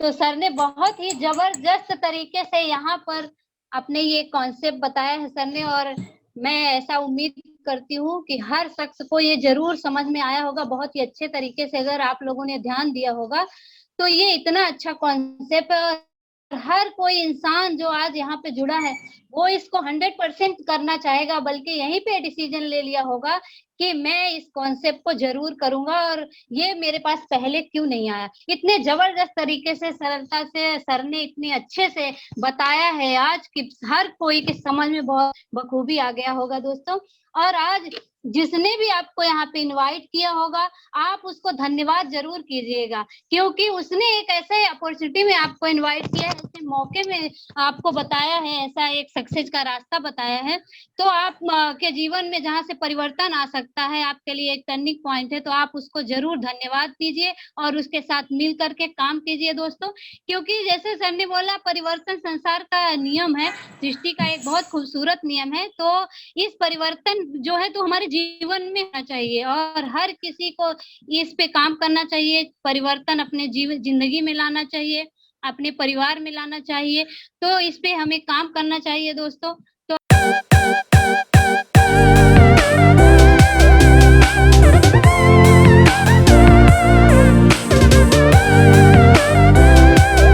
तो सर ने बहुत ही जबरदस्त तरीके से यहाँ पर अपने ये कॉन्सेप्ट बताया है सर ने, और मैं ऐसा उम्मीद करती हूँ कि हर शख्स को ये जरूर समझ में आया होगा बहुत ही अच्छे तरीके से। अगर आप लोगों ने ध्यान दिया होगा तो ये इतना अच्छा कॉन्सेप्ट है, हर कोई इंसान जो आज यहाँ पे जुड़ा है वो इसको 100% करना चाहेगा, बल्कि यहीं पे डिसीजन ले लिया होगा कि मैं इस कॉन्सेप्ट को जरूर करूंगा, और ये मेरे पास पहले क्यों नहीं आया। इतने जबरदस्त तरीके से, सरलता से सर ने इतने अच्छे से बताया है आज कि हर कोई के समझ में बहुत बखूबी आ गया होगा दोस्तों। और आज जिसने भी आपको यहाँ पे इनवाइट किया होगा आप उसको धन्यवाद जरूर कीजिएगा, क्योंकि उसने एक ऐसे अपॉर्चुनिटी में आपको इनवाइट किया है, ऐसे मौके में आपको बताया है, ऐसा एक सक्सेस का रास्ता बताया है। तो आप के जीवन में जहाँ से परिवर्तन आ सकता है, आपके लिए एक टर्निंग पॉइंट है, तो आप उसको जरूर धन्यवाद दीजिए और उसके साथ मिल करके काम कीजिए दोस्तों। क्योंकि जैसे सर ने बोला, परिवर्तन संसार का नियम है, सृष्टि का एक बहुत खूबसूरत नियम है। तो इस परिवर्तन जो है तो हमारे जीवन में होना चाहिए, और हर किसी को इस पे काम करना चाहिए, परिवर्तन अपने जीवन जिंदगी में लाना चाहिए, अपने परिवार में लाना चाहिए। तो इस पे हमें काम करना चाहिए दोस्तों।